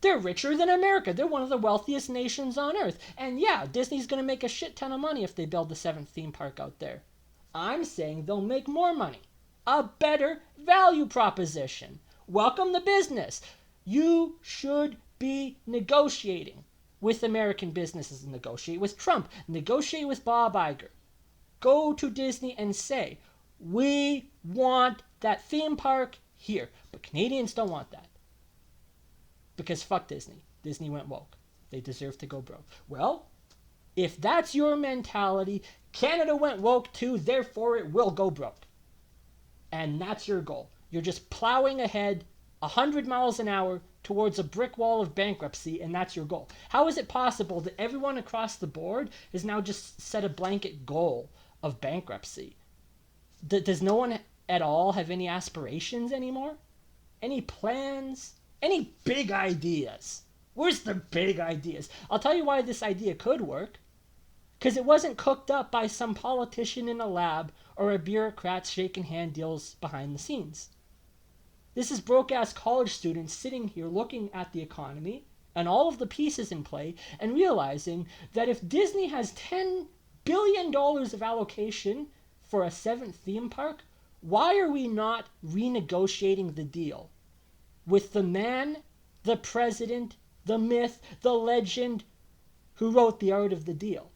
They're richer than America. They're one of the wealthiest nations on earth. And yeah, Disney's going to make a shit ton of money if they build the 7th theme park out there. I'm saying they'll make more money. A better value proposition. Welcome the business. You should be negotiating with American businesses. Negotiate with Trump. Negotiate with Bob Iger. Go to Disney and say, we want that theme park here. But Canadians don't want that. Because fuck Disney. Disney went woke. They deserve to go broke. Well, if that's your mentality, Canada went woke too, therefore it will go broke. And that's your goal. You're just plowing ahead 100 miles an hour towards a brick wall of bankruptcy, and that's your goal. How is it possible that everyone across the board has now just set a blanket goal of bankruptcy? Does no one at all have any aspirations anymore? Any plans? Any big ideas? Where's the big ideas? I'll tell you why this idea could work. Because it wasn't cooked up by some politician in a lab or a bureaucrat shaking hand deals behind the scenes. This is broke-ass college students sitting here looking at the economy and all of the pieces in play and realizing that if Disney has $10 billion of allocation for a 7th theme park, why are we not renegotiating the deal with the man, the president, the myth, the legend who wrote The Art of the Deal?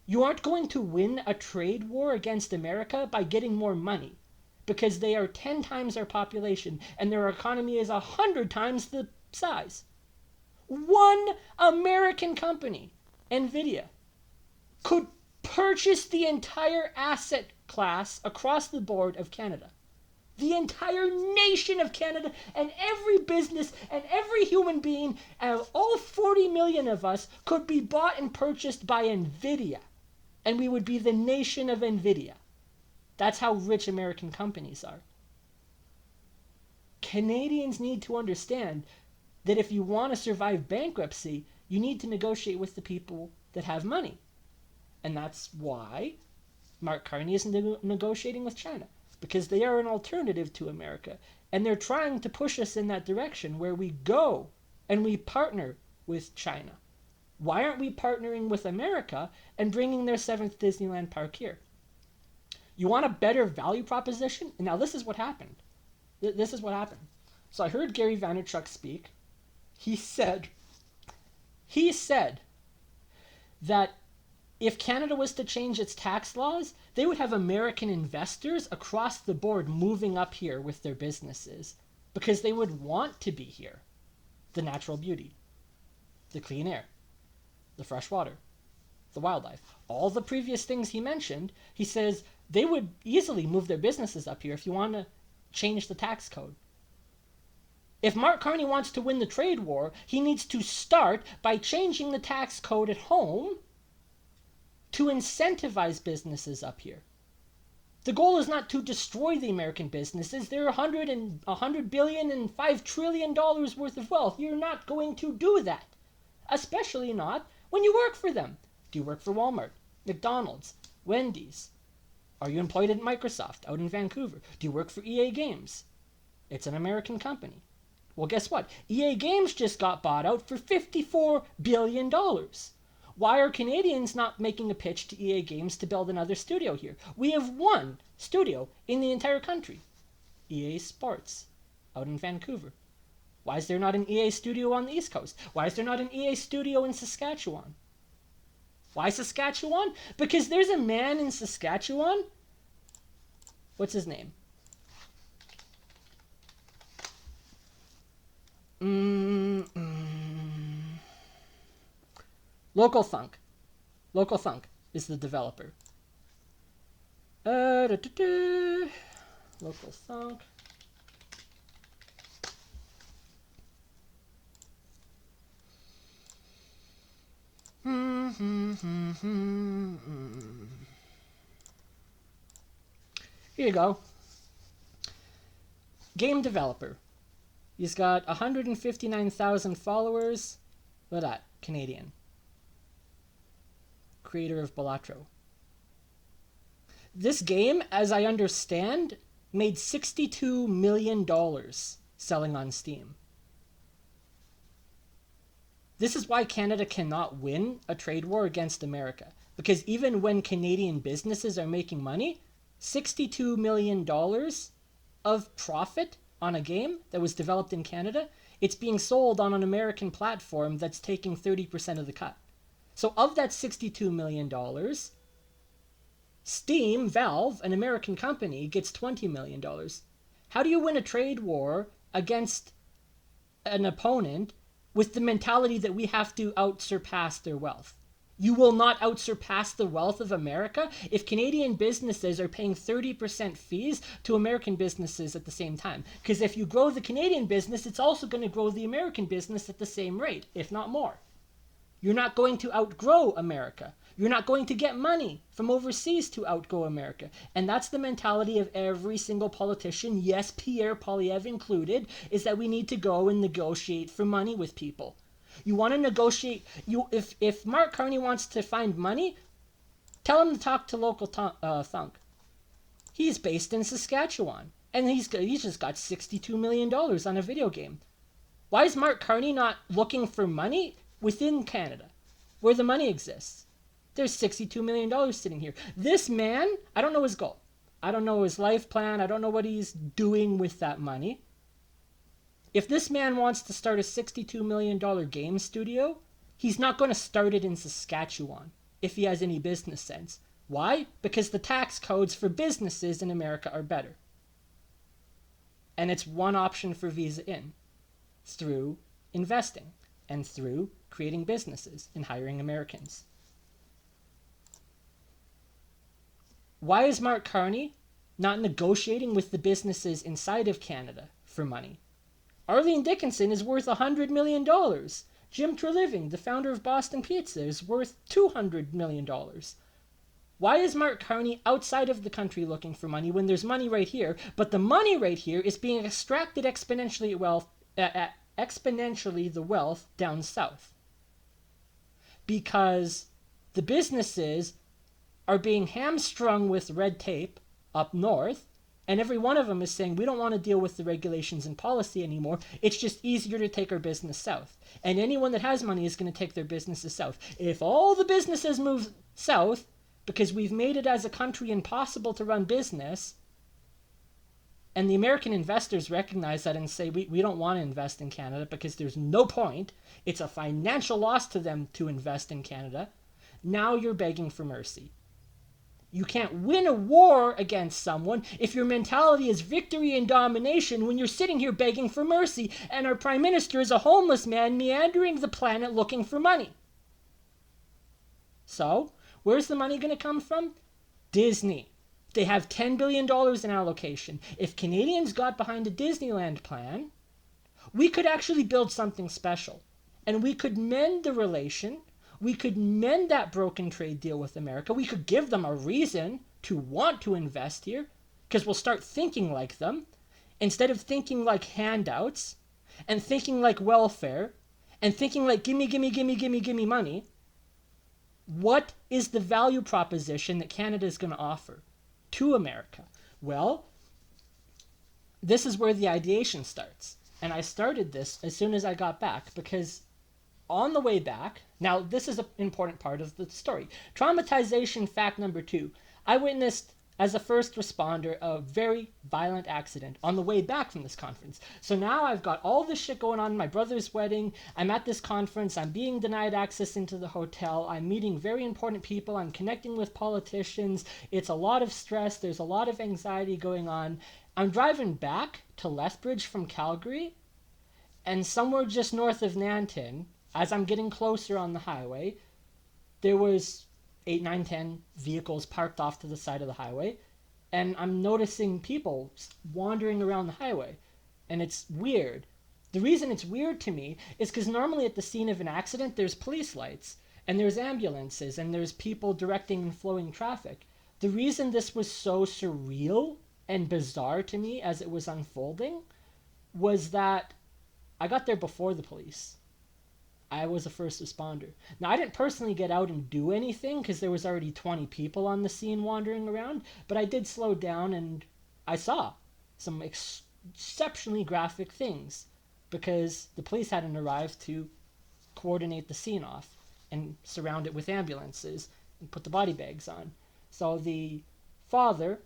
You aren't going to win a trade war against America by getting more money, because they are 10 times our population and their economy is 100 times the size. One American company, NVIDIA, could purchase the entire asset class across the board of Canada. The entire nation of Canada, and every business and every human being, and all 40 million of us could be bought and purchased by NVIDIA. And we would be the nation of NVIDIA. That's how rich American companies are. Canadians need to understand that if you want to survive bankruptcy, you need to negotiate with the people that have money. And that's why Mark Carney is negotiating with China, because they are an alternative to America. And they're trying to push us in that direction where we go and we partner with China. Why aren't we partnering with America and bringing their 7th Disneyland park here? You want a better value proposition? And now this is what happened. This is what happened. So I heard Gary Vaynerchuk speak. He said that if Canada was to change its tax laws, they would have American investors across the board moving up here with their businesses because they would want to be here. The natural beauty, the clean air, the fresh water, the wildlife, all the previous things he mentioned, he says they would easily move their businesses up here if you want to change the tax code. If Mark Carney wants to win the trade war, he needs to start by changing the tax code at home to incentivize businesses up here. The goal is not to destroy the American businesses. They're $100 billion and $5 trillion worth of wealth. You're not going to do that, especially not when you work for them. Do you work for Walmart, McDonald's, Wendy's? Are you employed at Microsoft out in Vancouver? Do you work for EA Games? It's an American company. Well, guess what? EA Games just got bought out for $54 billion. Why are Canadians not making a pitch to EA Games to build another studio here? We have one studio in the entire country. EA Sports out in Vancouver. Why is there not an EA studio on the East Coast? Why is there not an EA studio in Saskatchewan? Why Saskatchewan? Because there's a man in Saskatchewan. What's his name? Local Thunk. Local Thunk is the developer. Local Thunk. Here you go. Game developer. He's got 159,000 followers. Look at that. Canadian. Creator of Balatro. This game, as I understand, made $62 million selling on Steam. This is why Canada cannot win a trade war against America. Because even when Canadian businesses are making money, $62 million of profit on a game that was developed in Canada, it's being sold on an American platform that's taking 30% of the cut. So of that $62 million, Steam, Valve, an American company, gets $20 million. How do you win a trade war against an opponent with the mentality that we have to outsurpass their wealth? You will not outsurpass the wealth of America if Canadian businesses are paying 30% fees to American businesses at the same time. Because if you grow the Canadian business, it's also going to grow the American business at the same rate, if not more. You're not going to outgrow America. You're not going to get money from overseas to outgrow America. And that's the mentality of every single politician, yes, Pierre Poilievre included, is that we need to go and negotiate for money with people. You want to negotiate. If Mark Carney wants to find money, tell him to talk to local thunk. He's based in Saskatchewan, and he's just got $62 million on a video game. Why is Mark Carney not looking for money within Canada, where the money exists? There's $62 million sitting here. This man, I don't know his goal. I don't know his life plan. I don't know what he's doing with that money. If this man wants to start a $62 million game studio, he's not going to start it in Saskatchewan if he has any business sense. Why? Because the tax codes for businesses in America are better. And it's one option for Visa in, through investing and through creating businesses and hiring Americans. Why is Mark Carney not negotiating with the businesses inside of Canada for money? Arlene Dickinson is worth $100 million. Jim Treliving, the founder of Boston Pizza, is worth $200 million. Why is Mark Carney outside of the country looking for money when there's money right here, but the money right here is being extracted exponentially the wealth down south? Because the businesses are being hamstrung with red tape up north, and every one of them is saying, we don't want to deal with the regulations and policy anymore. It's just easier to take our business south. And anyone that has money is going to take their businesses south. If all the businesses move south, because we've made it as a country impossible to run business, and the American investors recognize that and say, we don't want to invest in Canada because there's no point. It's a financial loss to them to invest in Canada. Now you're begging for mercy. You can't win a war against someone if your mentality is victory and domination when you're sitting here begging for mercy and our prime minister is a homeless man meandering the planet looking for money. So, where's the money going to come from? Disney. They have $10 billion in allocation. If Canadians got behind a Disneyland plan, we could actually build something special. And we could mend the relation. We could mend that broken trade deal with America. We could give them a reason to want to invest here, because we'll start thinking like them, instead of thinking like handouts, and thinking like welfare, and thinking like gimme money. What is the value proposition that Canada is going to offer to America? Well, this is where the ideation starts. And I started this as soon as I got back, because on the way back, now this is an important part of the story. Traumatization fact number 2. I witnessed, as a first responder, a very violent accident on the way back from this conference. So now I've got all this shit going on, my brother's wedding, I'm at this conference, I'm being denied access into the hotel, I'm meeting very important people, I'm connecting with politicians, it's a lot of stress, there's a lot of anxiety going on. I'm driving back to Lethbridge from Calgary, and somewhere just north of Nanton, as I'm getting closer on the highway, there was 8, 9, 10 vehicles parked off to the side of the highway, and I'm noticing people wandering around the highway, and it's weird. The reason it's weird to me is because normally at the scene of an accident, there's police lights, and there's ambulances, and there's people directing and flowing traffic. The reason this was so surreal and bizarre to me as it was unfolding was that I got there before the police. I was a first responder. Now, I didn't personally get out and do anything because there was already 20 people on the scene wandering around, but I did slow down and I saw some exceptionally graphic things because the police hadn't arrived to coordinate the scene off and surround it with ambulances and put the body bags on. So the father,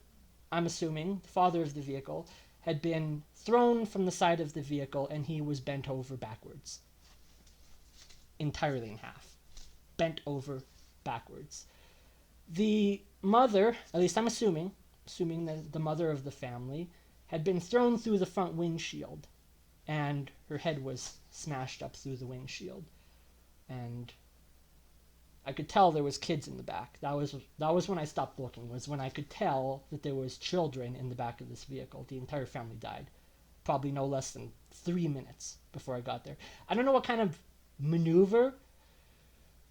I'm assuming, the father of the vehicle, had been thrown from the side of the vehicle and he was bent over backwards. Entirely in half. Bent over backwards. The mother, at least I'm assuming that the mother of the family, had been thrown through the front windshield and her head was smashed up through the windshield. And I could tell there was kids in the back. That was when I stopped looking, was when I could tell that there was children in the back of this vehicle. The entire family died. Probably no less than 3 minutes before I got there. I don't know what kind of maneuver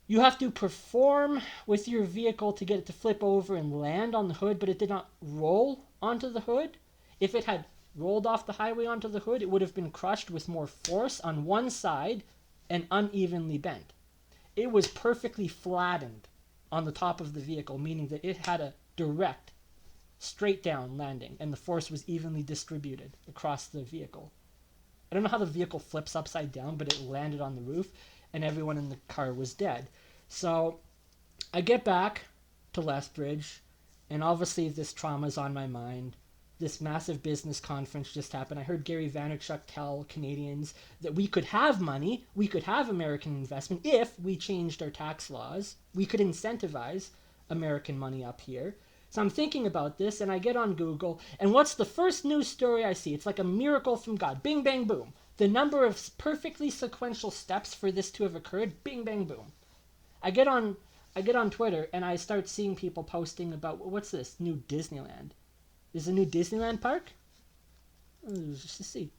you have to perform with your vehicle to get it to flip over and land on the hood, but it did not roll onto the hood. If it had rolled off the highway onto the hood, it would have been crushed with more force on one side and unevenly bent. It was perfectly flattened on the top of the vehicle, meaning that it had a direct, straight down landing, and the force was evenly distributed across the vehicle. I don't know how the vehicle flips upside down, but it landed on the roof, and everyone in the car was dead. So I get back to Lethbridge, and obviously this trauma is on my mind. This massive business conference just happened. I heard Gary Vaynerchuk tell Canadians that we could have money, we could have American investment if we changed our tax laws. We could incentivize American money up here. So I'm thinking about this, and I get on Google, and what's the first news story I see? It's like a miracle from God. Bing, bang, boom. The number of perfectly sequential steps for this to have occurred, bing, bang, boom. I get on Twitter, and I start seeing people posting about, what's this? New Disneyland. There's a new Disneyland park? Just to see.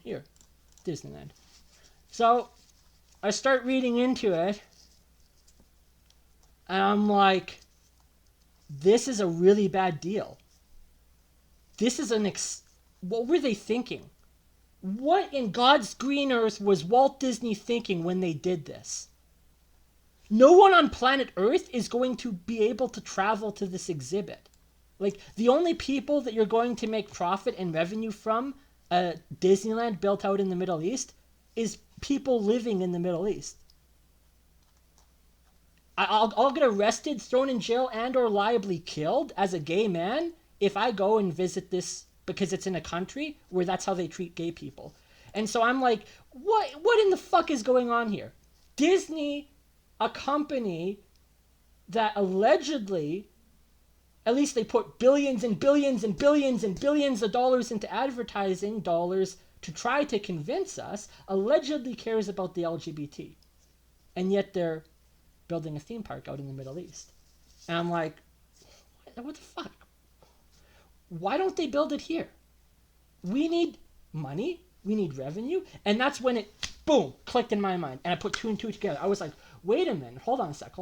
Here, Disneyland. So I start reading into it, and I'm like, this is a really bad deal. This is what were they thinking? What in God's green earth was Walt Disney thinking when they did this? No one on planet Earth is going to be able to travel to this exhibit. Like, the only people that you're going to make profit and revenue from a Disneyland built out in the Middle East is people living in the Middle East. I'll get arrested, thrown in jail, and or liably killed as a gay man if I go and visit this, because it's in a country where that's how they treat gay people. And so I'm like, what in the fuck is going on here? Disney, a company that allegedly, at least they put billions and billions and billions and billions of dollars into advertising dollars to try to convince us, allegedly cares about the LGBT. And yet they're building a theme park out in the Middle East. And I'm like, what the fuck? Why don't they build it here? We need money. We need revenue. And that's when it, boom, clicked in my mind. And I put two and two together. I was like, wait a minute. Hold on a sec.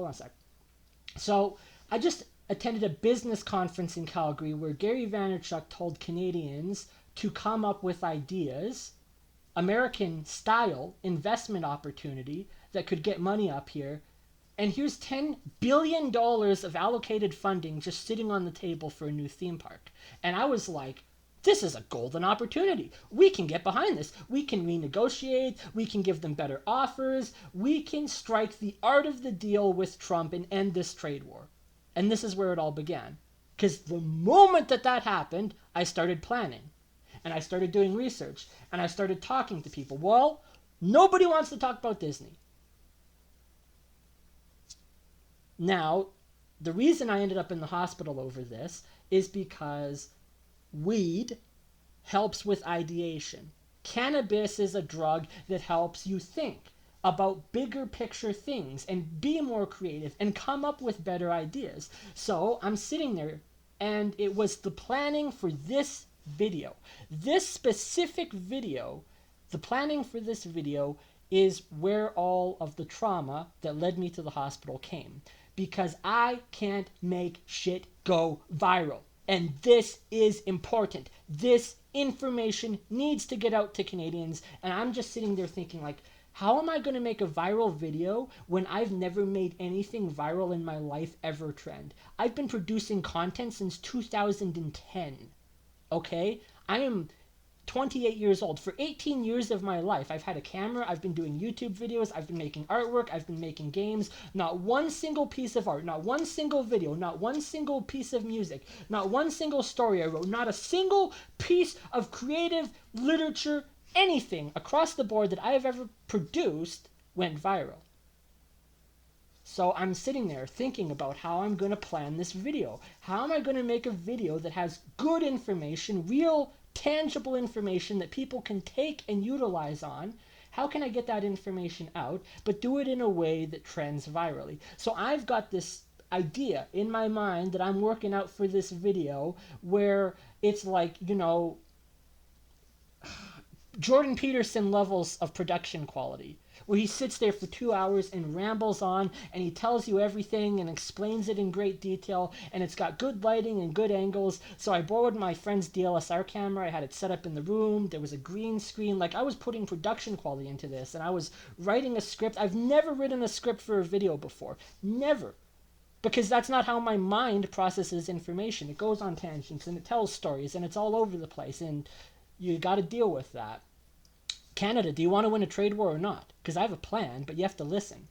So I just attended a business conference in Calgary where Gary Vaynerchuk told Canadians to come up with ideas, American-style investment opportunity that could get money up here. And here's $10 billion of allocated funding just sitting on the table for a new theme park. And I was like, this is a golden opportunity. We can get behind this. We can renegotiate. We can give them better offers. We can strike the art of the deal with Trump and end this trade war. And this is where it all began. Because the moment that happened, I started planning. And I started doing research. And I started talking to people. Well, nobody wants to talk about Disney. Now, the reason I ended up in the hospital over this is because weed helps with ideation. Cannabis is a drug that helps you think about bigger picture things and be more creative and come up with better ideas. So I'm sitting there, and it was the planning for this video. This specific video, the planning for this video is where all of the trauma that led me to the hospital came. Because I can't make shit go viral. And this is important. This information needs to get out to Canadians. And I'm just sitting there thinking, like, how am I going to make a viral video when I've never made anything viral in my life ever trend? I've been producing content since 2010. Okay? I am 28 years old. For 18 years of my life, I've had a camera, I've been doing YouTube videos, I've been making artwork, I've been making games. Not one single piece of art, not one single video, not one single piece of music, not one single story I wrote, not a single piece of creative literature, anything across the board that I have ever produced went viral. So I'm sitting there thinking about how I'm going to plan this video. How am I going to make a video that has good information, real tangible information that people can take and utilize on? How can I get that information out, but do it in a way that trends virally? So I've got this idea in my mind that I'm working out for this video where it's like, Jordan Peterson levels of production quality, where he sits there for 2 hours and rambles on and he tells you everything and explains it in great detail, and it's got good lighting and good angles. So I borrowed my friend's DSLR camera. I had it set up in the room. There was a green screen. Like, I was putting production quality into this, and I was writing a script. I've never written a script for a video before. Never. Because that's not how my mind processes information. It goes on tangents and it tells stories and it's all over the place, and you got to deal with that. Canada, do you want to win a trade war or not? Because I have a plan, but you have to listen.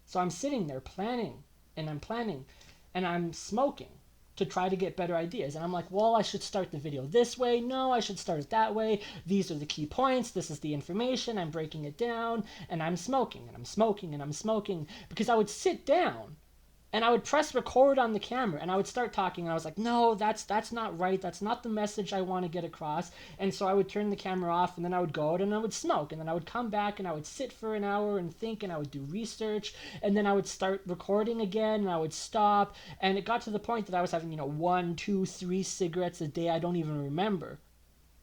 So I'm sitting there planning, and I'm smoking to try to get better ideas. And I'm like, well, I should start the video this way. No, I should start it that way. These are the key points. This is the information. I'm breaking it down, and I'm smoking, and I'm smoking, and I'm smoking, because I would sit down and I would press record on the camera and I would start talking, and I was like, no, that's not right. That's not the message I want to get across. And so I would turn the camera off, and then I would go out and I would smoke, and then I would come back and I would sit for an hour and think, and I would do research, and then I would start recording again and I would stop. And it got to the point that I was having, 1, 2, 3 cigarettes a day. I don't even remember.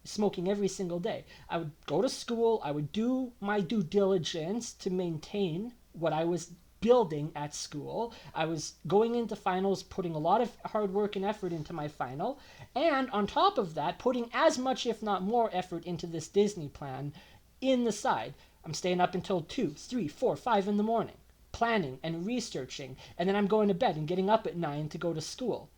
Smoking every single day. I would go to school. I would do my due diligence to maintain what I was building at school. I was going into finals, putting a lot of hard work and effort into my final, and on top of that, putting as much, if not more, effort into this Disney plan in the side. I'm staying up until 2, 3, 4, 5 in the morning, planning and researching, and then I'm going to bed and getting up at 9 to go to school.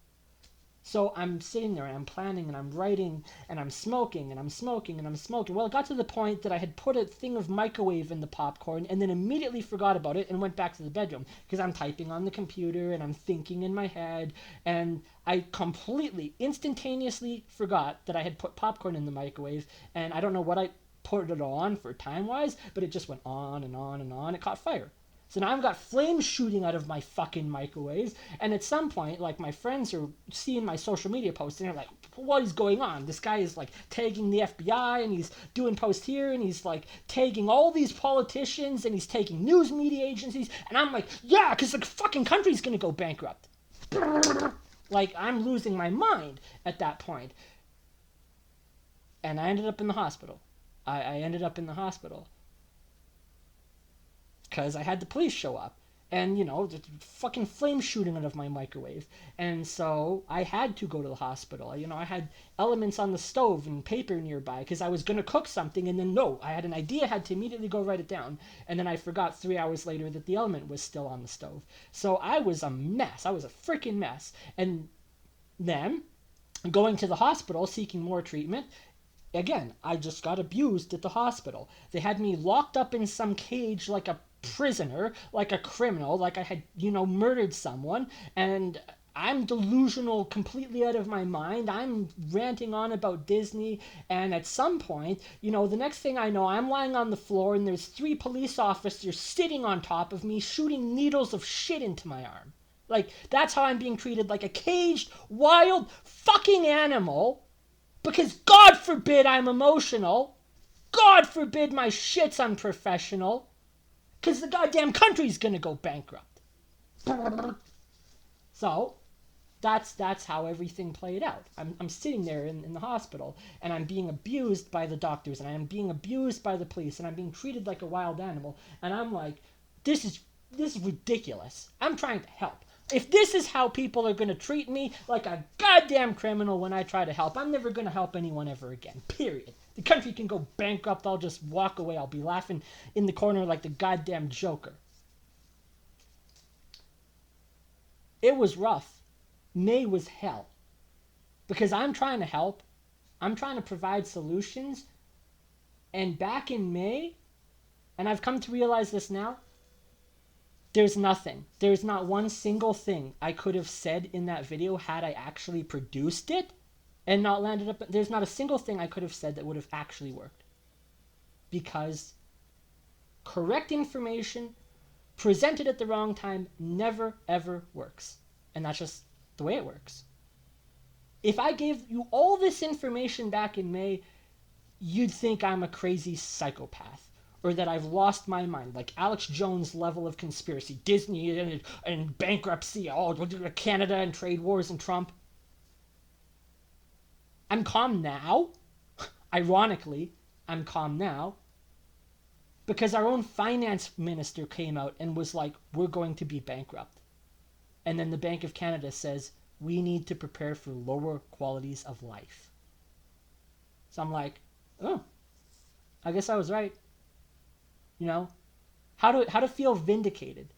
So I'm sitting there and I'm planning and I'm writing and I'm smoking and I'm smoking and I'm smoking. Well, it got to the point that I had put a thing of microwave in the popcorn and then immediately forgot about it and went back to the bedroom, because I'm typing on the computer and I'm thinking in my head, and I completely, instantaneously forgot that I had put popcorn in the microwave, and I don't know what I put it on for time-wise, but it just went on and on and on. It caught fire. So now I've got flames shooting out of my fucking microwaves, and at some point, like, my friends are seeing my social media posts, and they're like, what is going on? This guy is, like, tagging the FBI, and he's doing posts here, and he's, like, tagging all these politicians, and he's tagging news media agencies, and I'm like, yeah, because the fucking country's gonna go bankrupt. Like, I'm losing my mind at that point. And I ended up in the hospital. I ended up in the hospital. Because I had the police show up, and the fucking flame shooting out of my microwave, and so I had to go to the hospital. I had elements on the stove and paper nearby because I was going to cook something, and then I had an idea, had to immediately go write it down, and then I forgot 3 hours later that the element was still on the stove. So I was a mess. I was a freaking mess. And then going to the hospital seeking more treatment. Again, I just got abused at the hospital. They had me locked up in some cage like a prisoner, like a criminal, like I had, murdered someone, and I'm delusional, completely out of my mind. I'm ranting on about Disney, and at some point, the next thing I know, I'm lying on the floor, and there's 3 police officers sitting on top of me, shooting needles of shit into my arm. Like, that's how I'm being treated, like a caged, wild, fucking animal. Because God forbid I'm emotional. God forbid my shit's unprofessional. Because the goddamn country's gonna go bankrupt. So, that's how everything played out. I'm sitting there in the hospital, and I'm being abused by the doctors, and I'm being abused by the police, and I'm being treated like a wild animal. And I'm like, this is ridiculous. I'm trying to help. If this is how people are going to treat me like a goddamn criminal when I try to help, I'm never going to help anyone ever again. Period. The country can go bankrupt. I'll just walk away. I'll be laughing in the corner like the goddamn Joker. It was rough. May was hell. Because I'm trying to help. I'm trying to provide solutions. And back in May, and I've come to realize this now, there's nothing. There's not one single thing I could have said in that video had I actually produced it and not landed up. There's not a single thing I could have said that would have actually worked. Because correct information, presented at the wrong time never, ever works. And that's just the way it works. If I gave you all this information back in May, you'd think I'm a crazy psychopath or that I've lost my mind, like Alex Jones level of conspiracy, Disney and bankruptcy, Canada and trade wars and Trump. I'm calm now. Ironically, I'm calm now because our own finance minister came out and was like, we're going to be bankrupt. And then the Bank of Canada says, we need to prepare for lower qualities of life. So I'm like, oh, I guess I was right. You know, how to feel vindicated.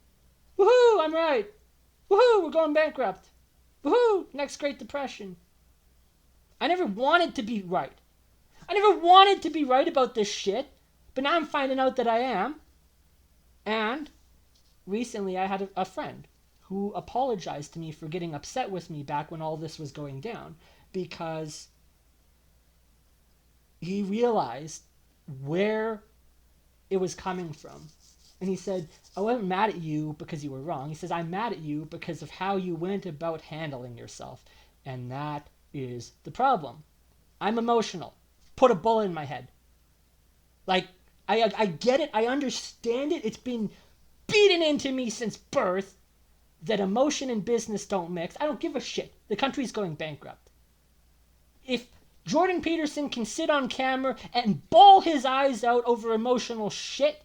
Woohoo, I'm right. Woohoo, we're going bankrupt. Woohoo, next Great Depression. I never wanted to be right. I never wanted to be right about this shit, but now I'm finding out that I am. And recently I had a friend who apologized to me for getting upset with me back when all this was going down, because he realized where it was coming from. And he said, I wasn't mad at you because you were wrong. He says, I'm mad at you because of how you went about handling yourself. And that is the problem. I'm emotional. Put a bullet in my head. Like, I get it. I understand it. It's been beaten into me since birth that emotion and business don't mix. I don't give a shit. The country's going bankrupt. If Jordan Peterson can sit on camera and bawl his eyes out over emotional shit,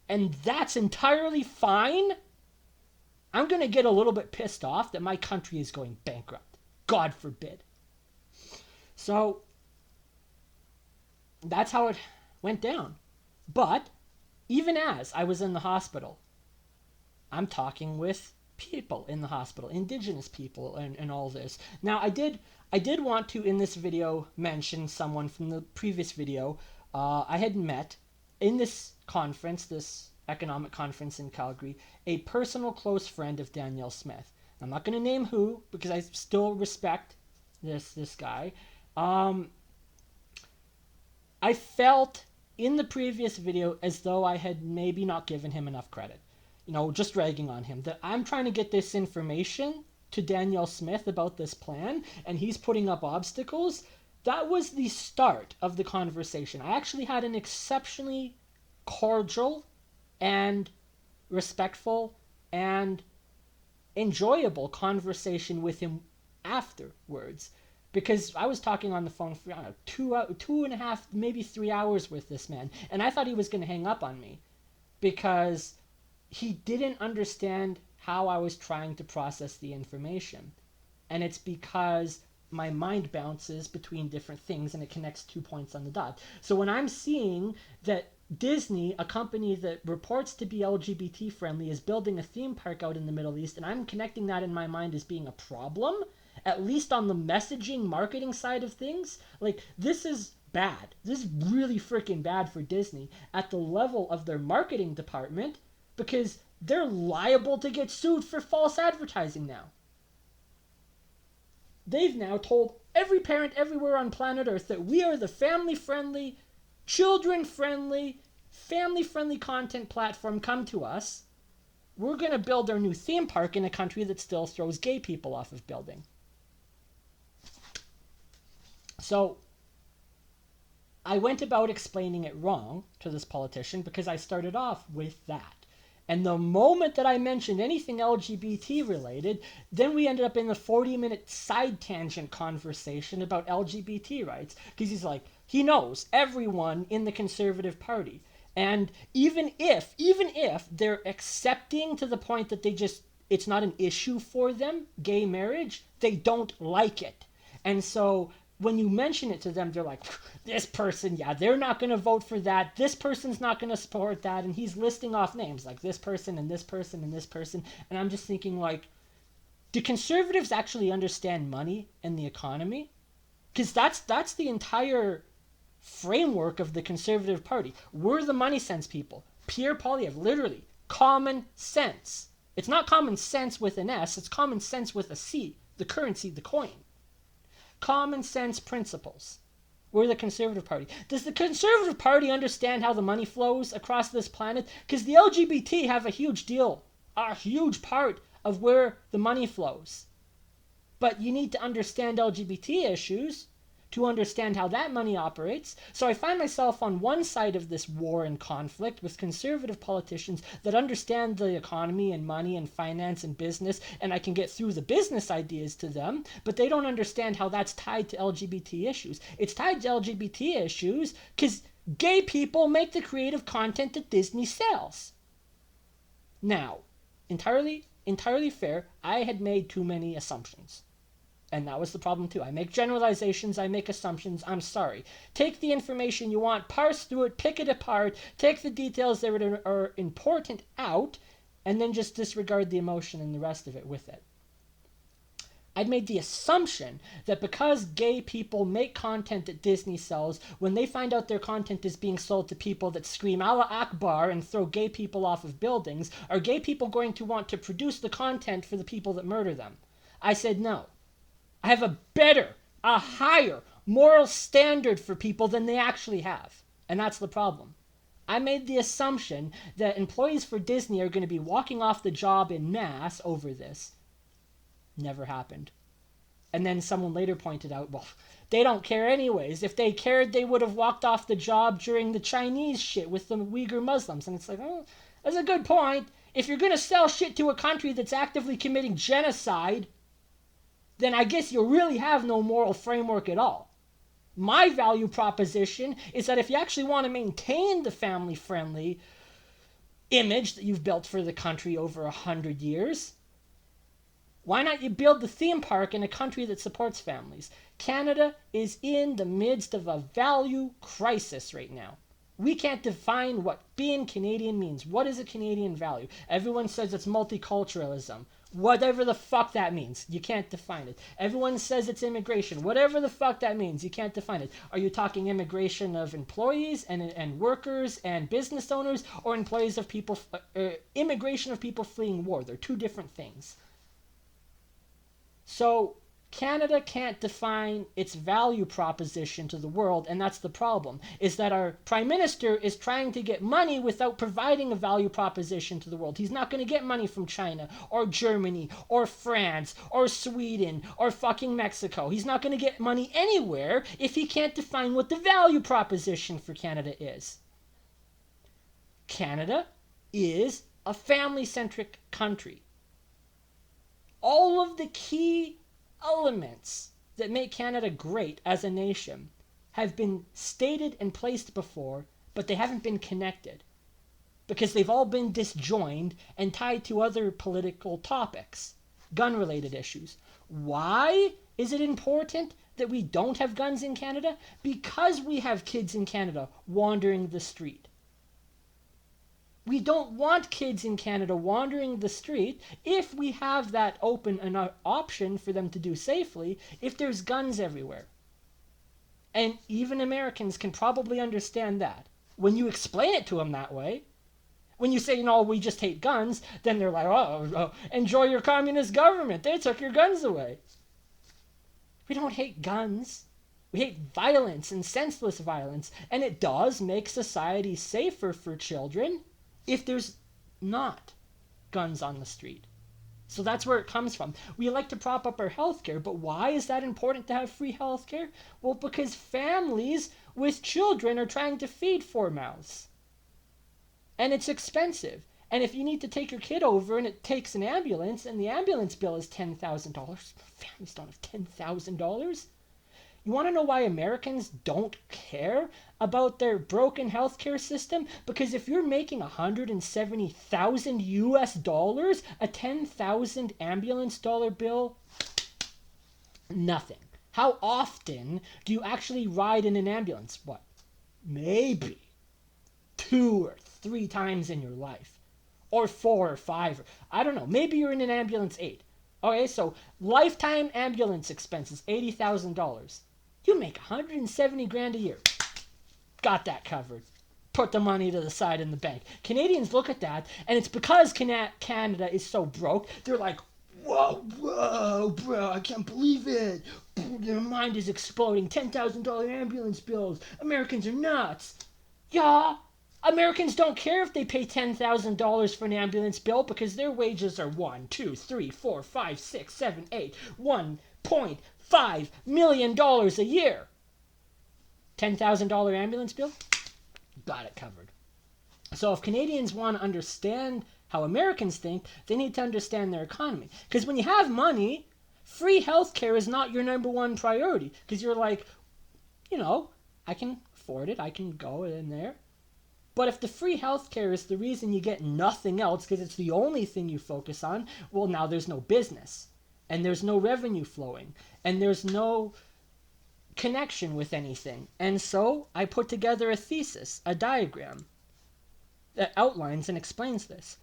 and that's entirely fine, I'm going to get a little bit pissed off that my country is going bankrupt. God forbid. So, that's how it went down. But, even as I was in the hospital, I'm talking with people in the hospital, indigenous people and all this. Now, I did want to, in this video, mention someone from the previous video. I had met, in this conference, this economic conference in Calgary, a personal close friend of Danielle Smith. I'm not going to name who, because I still respect this guy. I felt in the previous video as though I had maybe not given him enough credit. You know, just ragging on him. That I'm trying to get this information to Danielle Smith about this plan, and he's putting up obstacles. That was the start of the conversation. I actually had an exceptionally cordial and respectful and enjoyable conversation with him afterwards, because I was talking on the phone for, I don't know, 2.5, maybe 3 hours with this man, and I thought he was going to hang up on me because he didn't understand how I was trying to process the information. And it's because my mind bounces between different things and it connects 2 points on the dot. So when I'm seeing that Disney, a company that reports to be LGBT friendly, is building a theme park out in the Middle East, and I'm connecting that in my mind as being a problem, at least on the messaging, marketing side of things, like, this is bad. This is really freaking bad for Disney at the level of their marketing department, because they're liable to get sued for false advertising now. They've now told every parent everywhere on planet Earth that we are the family-friendly, children-friendly, family-friendly content platform. Come to us. We're going to build our new theme park in a country that still throws gay people off of building. So, I went about explaining it wrong to this politician because I started off with that. And the moment that I mentioned anything LGBT related, then we ended up in the 40-minute side tangent conversation about LGBT rights. Because he's like, he knows everyone in the Conservative Party. And even if they're accepting to the point that it's not an issue for them, gay marriage, they don't like it. And so when you mention it to them, they're like, this person, yeah, they're not going to vote for that. This person's not going to support that. And he's listing off names like this person and this person and this person. And I'm just thinking, like, do conservatives actually understand money and the economy? Because that's the entire framework of the Conservative Party. We're the money sense people. Pierre Poilievre, literally, common sense. It's not common sense with an S, it's common sense with a C, the currency, the coin. Common sense principles. We're the Conservative Party. Does the Conservative Party understand how the money flows across this planet? Because the LGBT have a huge deal, a huge part of where the money flows. But you need to understand LGBT issues to understand how that money operates. So I find myself on one side of this war and conflict with conservative politicians that understand the economy and money and finance and business, and I can get through the business ideas to them, but they don't understand how that's tied to LGBT issues. It's tied to LGBT issues because gay people make the creative content that Disney sells. Now, entirely fair, I had made too many assumptions. And that was the problem too. I make generalizations, I make assumptions, I'm sorry. Take the information you want, parse through it, pick it apart, take the details that are important out, and then just disregard the emotion and the rest of it with it. I'd made the assumption that because gay people make content that Disney sells, when they find out their content is being sold to people that scream Allah Akbar and throw gay people off of buildings, are gay people going to want to produce the content for the people that murder them? I said no. I have a better, a higher moral standard for people than they actually have. And that's the problem. I made the assumption that employees for Disney are going to be walking off the job en masse over this. Never happened. And then someone later pointed out, well, they don't care anyways. If they cared, they would have walked off the job during the Chinese shit with the Uyghur Muslims. And it's like, oh, that's a good point. If you're going to sell shit to a country that's actively committing genocide, then I guess you really have no moral framework at all. My value proposition is that if you actually want to maintain the family-friendly image that you've built for the country over 100 years, why not you build the theme park in a country that supports families? Canada is in the midst of a value crisis right now. We can't define what being Canadian means. What is a Canadian value? Everyone says it's multiculturalism. Whatever the fuck that means, you can't define it. Everyone says it's immigration. Whatever the fuck that means, you can't define it. Are you talking immigration of employees and workers and business owners, or employees of people, immigration of people fleeing war? They're two different things. So Canada can't define its value proposition to the world, and that's the problem, is that our Prime Minister is trying to get money without providing a value proposition to the world. He's not going to get money from China, or Germany, or France, or Sweden, or fucking Mexico. He's not going to get money anywhere if he can't define what the value proposition for Canada is. Canada is a family-centric country. All of the key elements that make Canada great as a nation have been stated and placed before, but they haven't been connected because they've all been disjoined and tied to other political topics, gun-related issues. Why is it important that we don't have guns in Canada? Because we have kids in Canada wandering the street. We don't want kids in Canada wandering the street if we have that open an option for them to do safely if there's guns everywhere. And even Americans can probably understand that. When you explain it to them that way, when you say, we just hate guns, then they're like, oh, enjoy your communist government. They took your guns away. We don't hate guns. We hate violence and senseless violence. And it does make society safer for children if there's not guns on the street. So that's where it comes from. We like to prop up our healthcare, but why is that important to have free healthcare? Well, because families with children are trying to feed 4 mouths. And it's expensive. And if you need to take your kid over and it takes an ambulance and the ambulance bill is $10,000, families don't have $10,000. You want to know why Americans don't care about their broken healthcare system? Because if you're making $170,000 a $10,000 ambulance dollar bill, nothing. How often do you actually ride in an ambulance? What? Maybe 2 or 3 times in your life. Or 4 or 5. I don't know. Maybe you're in an ambulance 8. Okay, so lifetime ambulance expenses, $80,000. You make $170,000 a year. Got that covered. Put the money to the side in the bank. Canadians look at that, and it's because Canada is so broke, they're like, Whoa, bro, I can't believe it. Their mind is exploding. $10,000 ambulance bills. Americans are nuts. Yeah, Americans don't care if they pay $10,000 for an ambulance bill because their wages are 1, 2, 3, 4, 5, 6, 7, 8, $1.5 million a year. $10,000 ambulance bill? Got it covered. So if Canadians want to understand how Americans think, they need to understand their economy. Because when you have money, free healthcare is not your number one priority. Because you're like, I can afford it. I can go in there. But if the free healthcare is the reason you get nothing else, because it's the only thing you focus on, well, now there's no business. And there's no revenue flowing. And there's no connection with anything. And so I put together a thesis, a diagram, that outlines and explains this.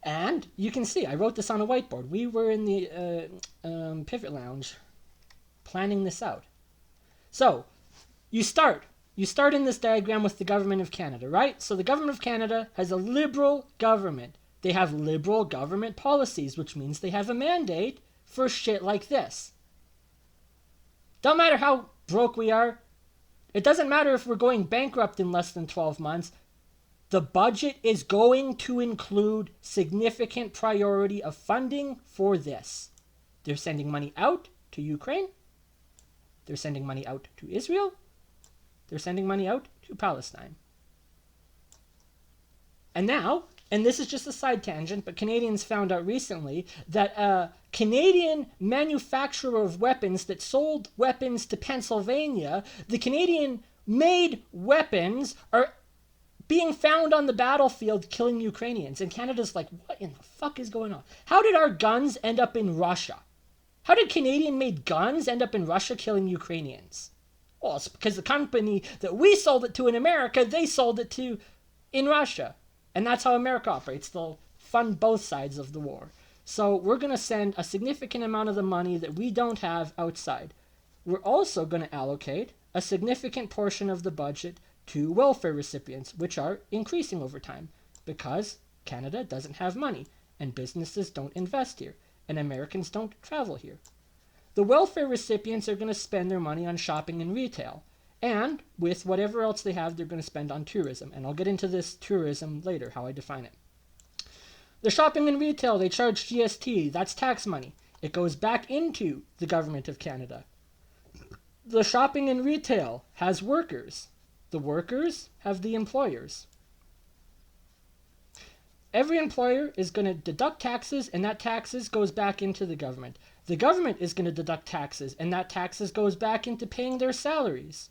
And you can see, I wrote this on a whiteboard. We were in the Pivot Lounge planning this out. So, you start in this diagram with the government of Canada, right? So the government of Canada has a liberal government. They have liberal government policies, which means they have a mandate for shit like this. Don't matter how broke we are. It doesn't matter if we're going bankrupt in less than 12 months. The budget is going to include significant priority of funding for this. They're sending money out to Ukraine. They're sending money out to Israel. They're sending money out to Palestine. And now, and this is just a side tangent, but Canadians found out recently that a Canadian manufacturer of weapons that sold weapons to Pennsylvania, the Canadian-made weapons are being found on the battlefield killing Ukrainians. And Canada's like, what in the fuck is going on? How did our guns end up in Russia? How did Canadian-made guns end up in Russia killing Ukrainians? Well, it's because the company that we sold it to in America, they sold it to in Russia. And that's how America operates. They'll fund both sides of the war. So we're going to send a significant amount of the money that we don't have outside. We're also going to allocate a significant portion of the budget to welfare recipients, which are increasing over time because Canada doesn't have money and businesses don't invest here and Americans don't travel here. The welfare recipients are going to spend their money on shopping and retail, and with whatever else they have, they're going to spend on tourism. And I'll get into this tourism later, how I define it. The shopping and retail, they charge GST. That's tax money. It goes back into the government of Canada. The shopping and retail has workers. The workers have the employers. Every employer is going to deduct taxes, and that taxes goes back into the government. The government is going to deduct taxes, and that taxes goes back into paying their salaries.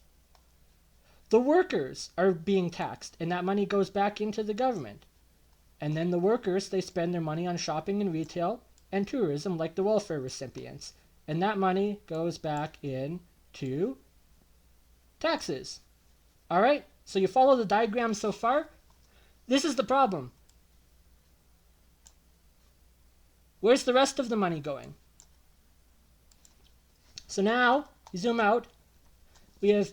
The workers are being taxed, and that money goes back into the government. And then the workers, they spend their money on shopping and retail and tourism like the welfare recipients. And that money goes back into taxes. All right? So you follow the diagram so far? This is the problem. Where's the rest of the money going? So now, you zoom out, we have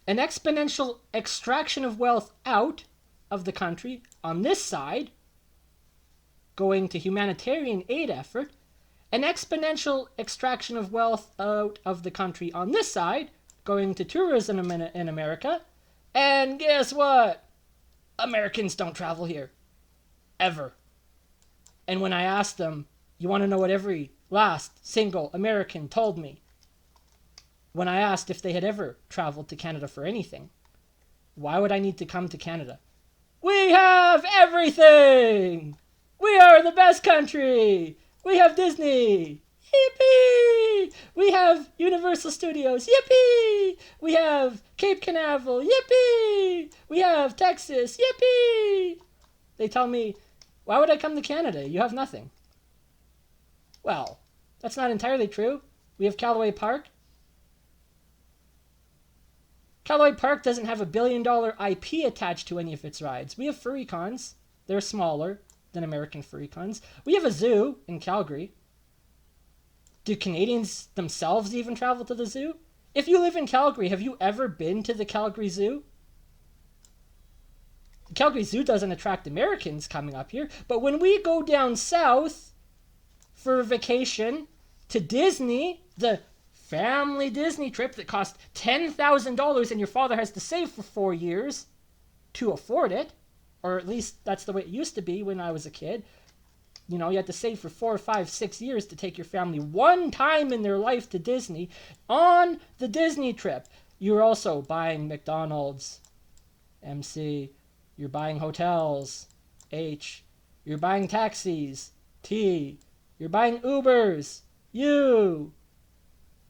an exponential extraction of wealth out of the country on this side, going to humanitarian aid effort, an exponential extraction of wealth out of the country on this side, going to tourism in America, and guess what? Americans don't travel here. Ever. And when I asked them, you want to know what every last single American told me? When I asked if they had ever traveled to Canada for anything, why would I need to come to Canada? We have everything! We are the best country! We have Disney! Yippee! We have Universal Studios! Yippee! We have Cape Canaveral! Yippee! We have Texas! Yippee! They tell me, why would I come to Canada? You have nothing. Well, that's not entirely true. We have Callaway Park. Callaway Park doesn't have $1 billion IP attached to any of its rides. We have furry cons. They're smaller than American furry cons. We have a zoo in Calgary. Do Canadians themselves even travel to the zoo? If you live in Calgary, have you ever been to the Calgary Zoo? Calgary Zoo doesn't attract Americans coming up here, but when we go down south for a vacation to Disney, the family Disney trip that cost $10,000 and your father has to save for 4 years to afford it, or at least that's the way it used to be when I was a kid. You know, you had to save for 4, 5, 6 years to take your family one time in their life to Disney. On the Disney trip, you're also buying McDonald's, MC, you're buying hotels, H, you're buying taxis, T, you're buying Ubers, U,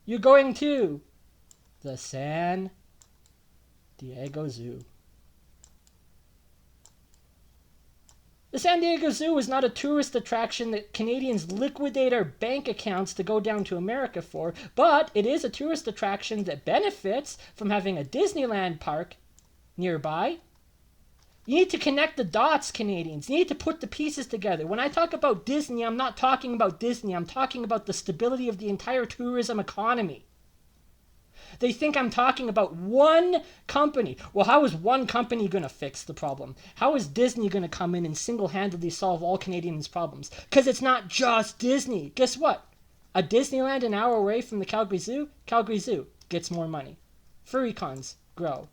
you're going to the San Diego Zoo. The San Diego Zoo is not a tourist attraction that Canadians liquidate our bank accounts to go down to America for, but it is a tourist attraction that benefits from having a Disneyland park nearby. You need to connect the dots, Canadians. You need to put the pieces together. When I talk about Disney, I'm not talking about Disney. I'm talking about the stability of the entire tourism economy. They think I'm talking about one company. Well, how is one company going to fix the problem? How is Disney going to come in and single-handedly solve all Canadians' problems? Because it's not just Disney. Guess what? A Disneyland an hour away from the Calgary Zoo gets more money. Furry cons grow.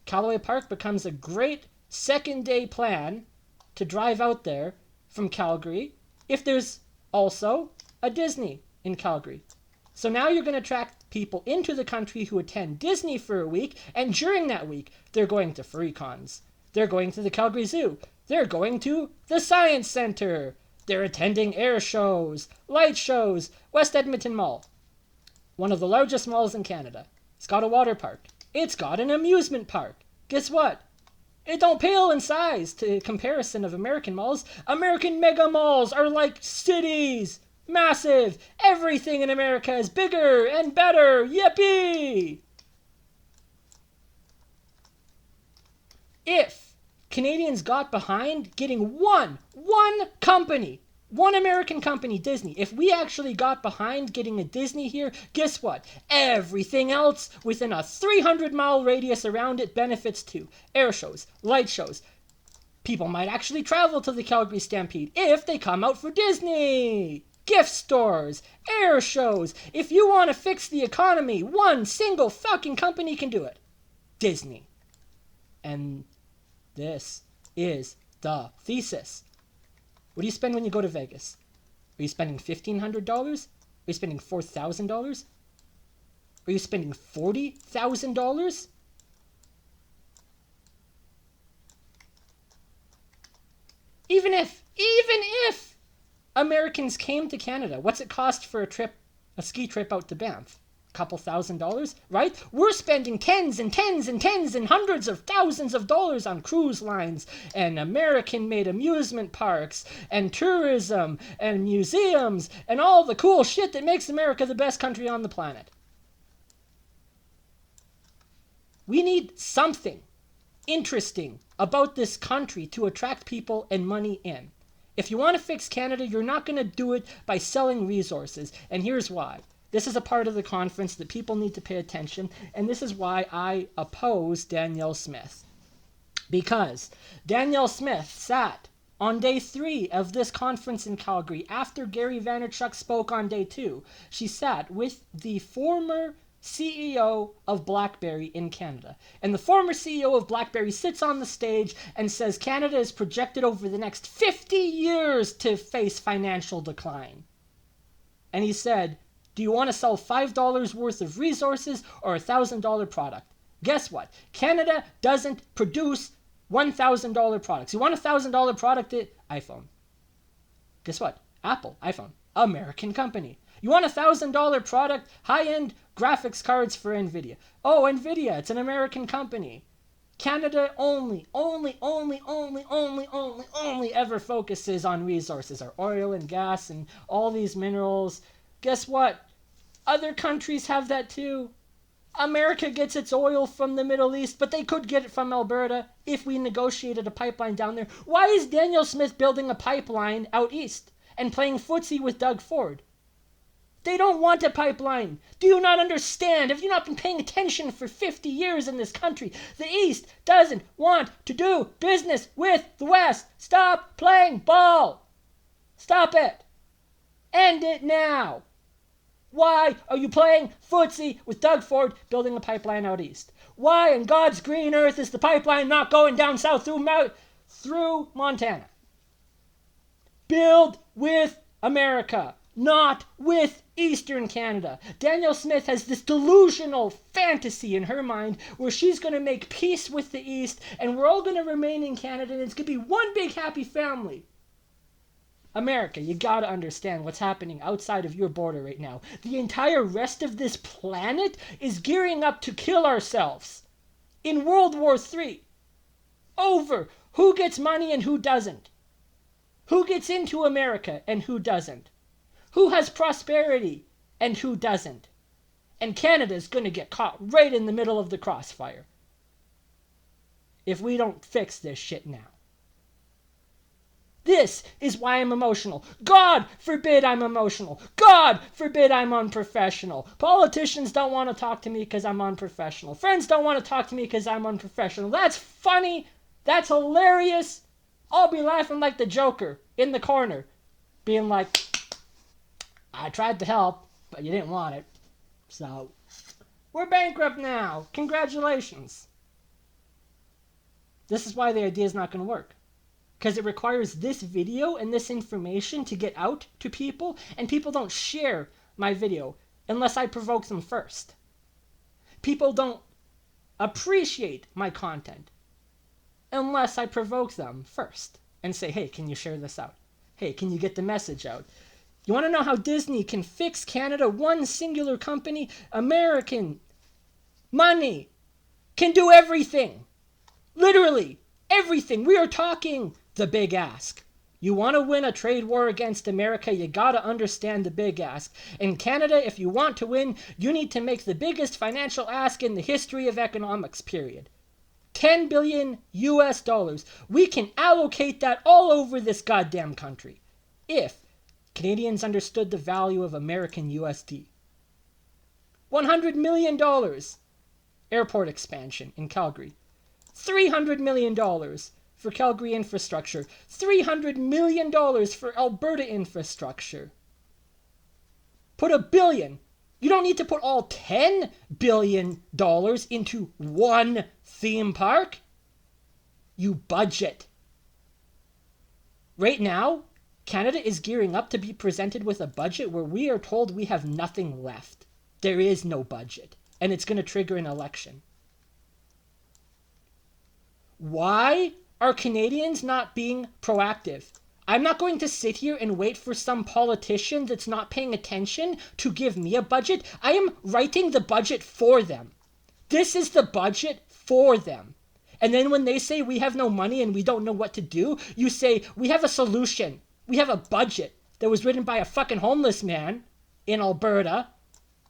Callaway Park becomes a great second-day plan to drive out there from Calgary if there's also a Disney in Calgary. So now you're going to attract people into the country who attend Disney for a week, and during that week, they're going to furry cons. They're going to the Calgary Zoo. They're going to the Science Centre. They're attending air shows, light shows, West Edmonton Mall. One of the largest malls in Canada. It's got a water park. It's got an amusement park. Guess what? It don't pale in size to comparison of American malls. American mega malls are like cities. Massive! Everything in America is bigger and better! Yippee! If Canadians got behind getting one company, one American company, Disney, if we actually got behind getting a Disney here, guess what? Everything else within a 300-mile radius around it benefits too. Air shows, light shows. People might actually travel to the Calgary Stampede if they come out for Disney. Gift stores, air shows. If you want to fix the economy, one single fucking company can do it. Disney. And this is the thesis. What do you spend when you go to Vegas? Are you spending $1,500? Are you spending $4,000? Are you spending $40,000? Even if Americans came to Canada, what's it cost for a ski trip out to Banff? A couple $1,000s, right? We're spending tens and hundreds of thousands of dollars on cruise lines and American-made amusement parks and tourism and museums and all the cool shit that makes America the best country on the planet. We need something interesting about this country to attract people and money in. If you want to fix Canada, you're not going to do it by selling resources. And here's why. This is a part of the conference that people need to pay attention. And this is why I oppose Danielle Smith. Because Danielle Smith sat on day 3 of this conference in Calgary after Gary Vaynerchuk spoke on day 2. She sat with the former CEO of BlackBerry in Canada. And the former CEO of BlackBerry sits on the stage and says Canada is projected over the next 50 years to face financial decline. And he said, do you want to sell $5 worth of resources or a $1,000 product? Guess what? Canada doesn't produce $1,000 products. You want a $1,000 product? iPhone. Guess what? Apple, iPhone, American company. You want a $1,000 product? High-end graphics cards for NVIDIA. Oh, NVIDIA, it's an American company. Canada only ever focuses on resources, our oil and gas and all these minerals. Guess what? Other countries have that too. America gets its oil from the Middle East, but they could get it from Alberta if we negotiated a pipeline down there. Why is Danielle Smith building a pipeline out east and playing footsie with Doug Ford? They don't want a pipeline. Do you not understand? Have you not been paying attention for 50 years in this country? The East doesn't want to do business with the West. Stop playing ball. Stop it. End it now. Why are you playing footsie with Doug Ford building a pipeline out east? Why in God's green earth is the pipeline not going down south through Montana? Build with America, not with Eastern Canada. Danielle Smith has this delusional fantasy in her mind where she's going to make peace with the East and we're all going to remain in Canada and it's going to be one big happy family. America, you got to understand what's happening outside of your border right now. The entire rest of this planet is gearing up to kill ourselves in World War III over who gets money and who doesn't. Who gets into America and who doesn't. Who has prosperity and who doesn't. And Canada's going to get caught right in the middle of the crossfire if we don't fix this shit now. This is why I'm emotional. God forbid I'm emotional. God forbid I'm unprofessional. Politicians don't want to talk to me because I'm unprofessional. Friends don't want to talk to me because I'm unprofessional. That's funny. That's hilarious. I'll be laughing like the Joker in the corner, being like, I tried to help, but you didn't want it. So, we're bankrupt now. Congratulations. This is why the idea is not going to work. Because it requires this video and this information to get out to people, and people don't share my video unless I provoke them first. People don't appreciate my content unless I provoke them first and say, hey, can you share this out? Hey, can you get the message out? You want to know how Disney can fix Canada? One singular company, American money, can do everything. Literally everything. We are talking the big ask. You want to win a trade war against America, you got to understand the big ask. In Canada, if you want to win, you need to make the biggest financial ask in the history of economics, period. 10 billion US dollars. We can allocate that all over this goddamn country if Canadians understood the value of American USD. $100 million airport expansion in Calgary. $300 million for Calgary infrastructure. $300 million for Alberta infrastructure. Put $1 billion. You don't need to put all $10 billion into one theme park. You budget. Right now, Canada is gearing up to be presented with a budget where we are told we have nothing left. There is no budget, and it's going to trigger an election. Why are Canadians not being proactive? I'm not going to sit here and wait for some politician that's not paying attention to give me a budget. I am writing the budget for them. This is the budget for them. And then when they say we have no money and we don't know what to do, you say we have a solution. We have a budget that was written by a fucking homeless man in Alberta,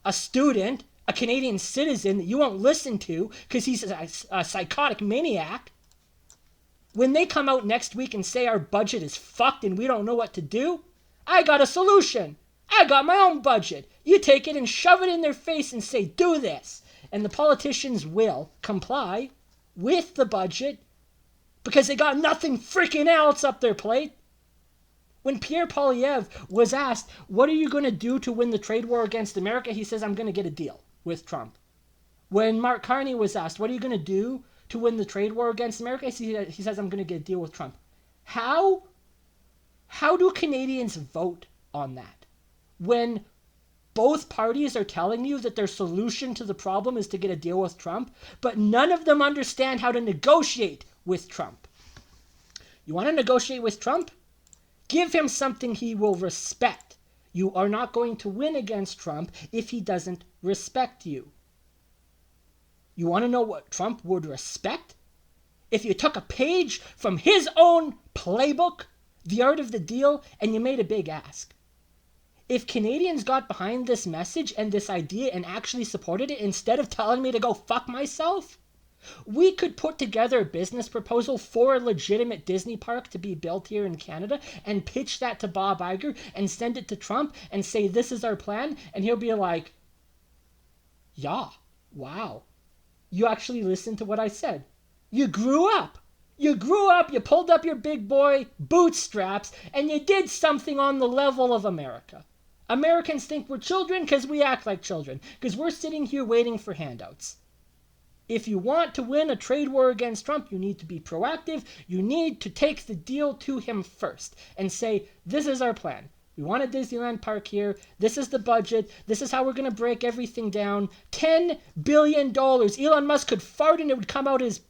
a student, a Canadian citizen that you won't listen to because he's a psychotic maniac. When they come out next week and say our budget is fucked and we don't know what to do, I got a solution. I got my own budget. You take it and shove it in their face and say, do this. And the politicians will comply with the budget because they got nothing freaking else up their plate. When Pierre Poilievre was asked, what are you going to do to win the trade war against America? He says, I'm going to get a deal with Trump. When Mark Carney was asked, what are you going to do to win the trade war against America? He says, I'm going to get a deal with Trump. How do Canadians vote on that? When both parties are telling you that their solution to the problem is to get a deal with Trump, but none of them understand how to negotiate with Trump. You want to negotiate with Trump? Give him something he will respect. You are not going to win against Trump if he doesn't respect you. You want to know what Trump would respect? If you took a page from his own playbook, The Art of the Deal, and you made a big ask. If Canadians got behind this message and this idea and actually supported it instead of telling me to go fuck myself, We could put together a business proposal for a legitimate Disney park to be built here in Canada and pitch that to Bob Iger and send it to Trump and say, this is our plan. And he'll be like, yeah, wow. You actually listened to what I said. You grew up. You grew up, you pulled up your big boy bootstraps, and you did something on the level of America. Americans think we're children because we act like children, because we're sitting here waiting for handouts. If you want to win a trade war against Trump, you need to be proactive. You need to take the deal to him first and say, this is our plan. We want a Disneyland park here. This is the budget. This is how we're going to break everything down. $10 billion. Elon Musk could fart and it would come out his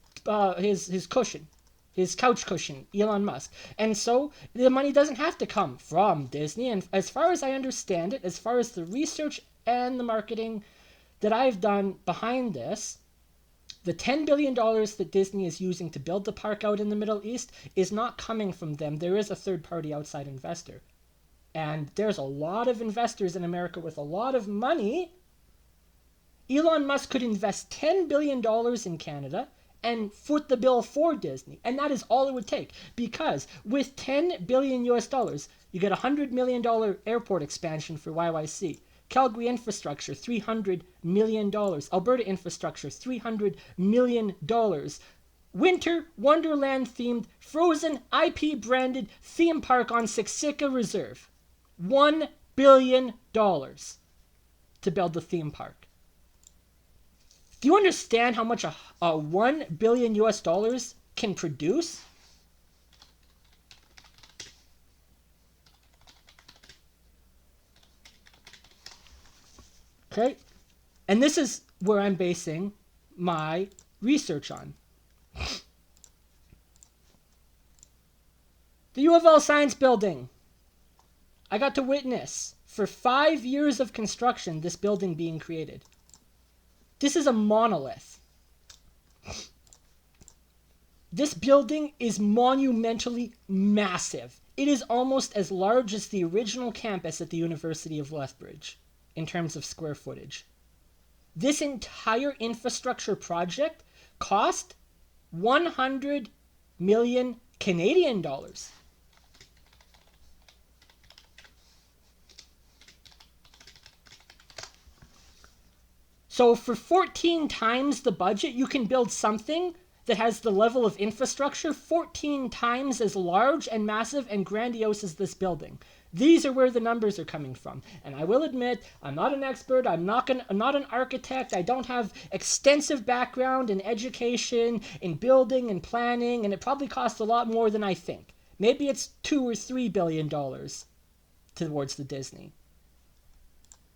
cushion. His couch cushion, Elon Musk. And so the money doesn't have to come from Disney. And as far as I understand it, as far as the research and the marketing that I've done behind this, the $10 billion that Disney is using to build the park out in the Middle East is not coming from them. There is a third-party outside investor. And there's a lot of investors in America with a lot of money. Elon Musk could invest $10 billion in Canada and foot the bill for Disney. And that is all it would take. Because with $10 billion US dollars, you get a $100 million airport expansion for YYC. Calgary infrastructure, $300 million. Alberta infrastructure, $300 million. Winter Wonderland themed, frozen IP branded theme park on Siksika Reserve. $1 billion to build the theme park. Do you understand how much a $1 billion US dollars can produce? Okay, and this is where I'm basing my research on. The U of L Science Building. I got to witness for 5 years of construction this building being created. This is a monolith. This building is monumentally massive. It is almost as large as the original campus at the University of Lethbridge in terms of square footage. This entire infrastructure project cost 100 million Canadian dollars. So for 14 times the budget, you can build something that has the level of infrastructure 14 times as large and massive and grandiose as this building. These are where the numbers are coming from. And I will admit, I'm not an expert, I'm not an architect, I don't have extensive background in education, in building and planning, and it probably costs a lot more than I think. Maybe it's $2 or $3 billion towards the Disney.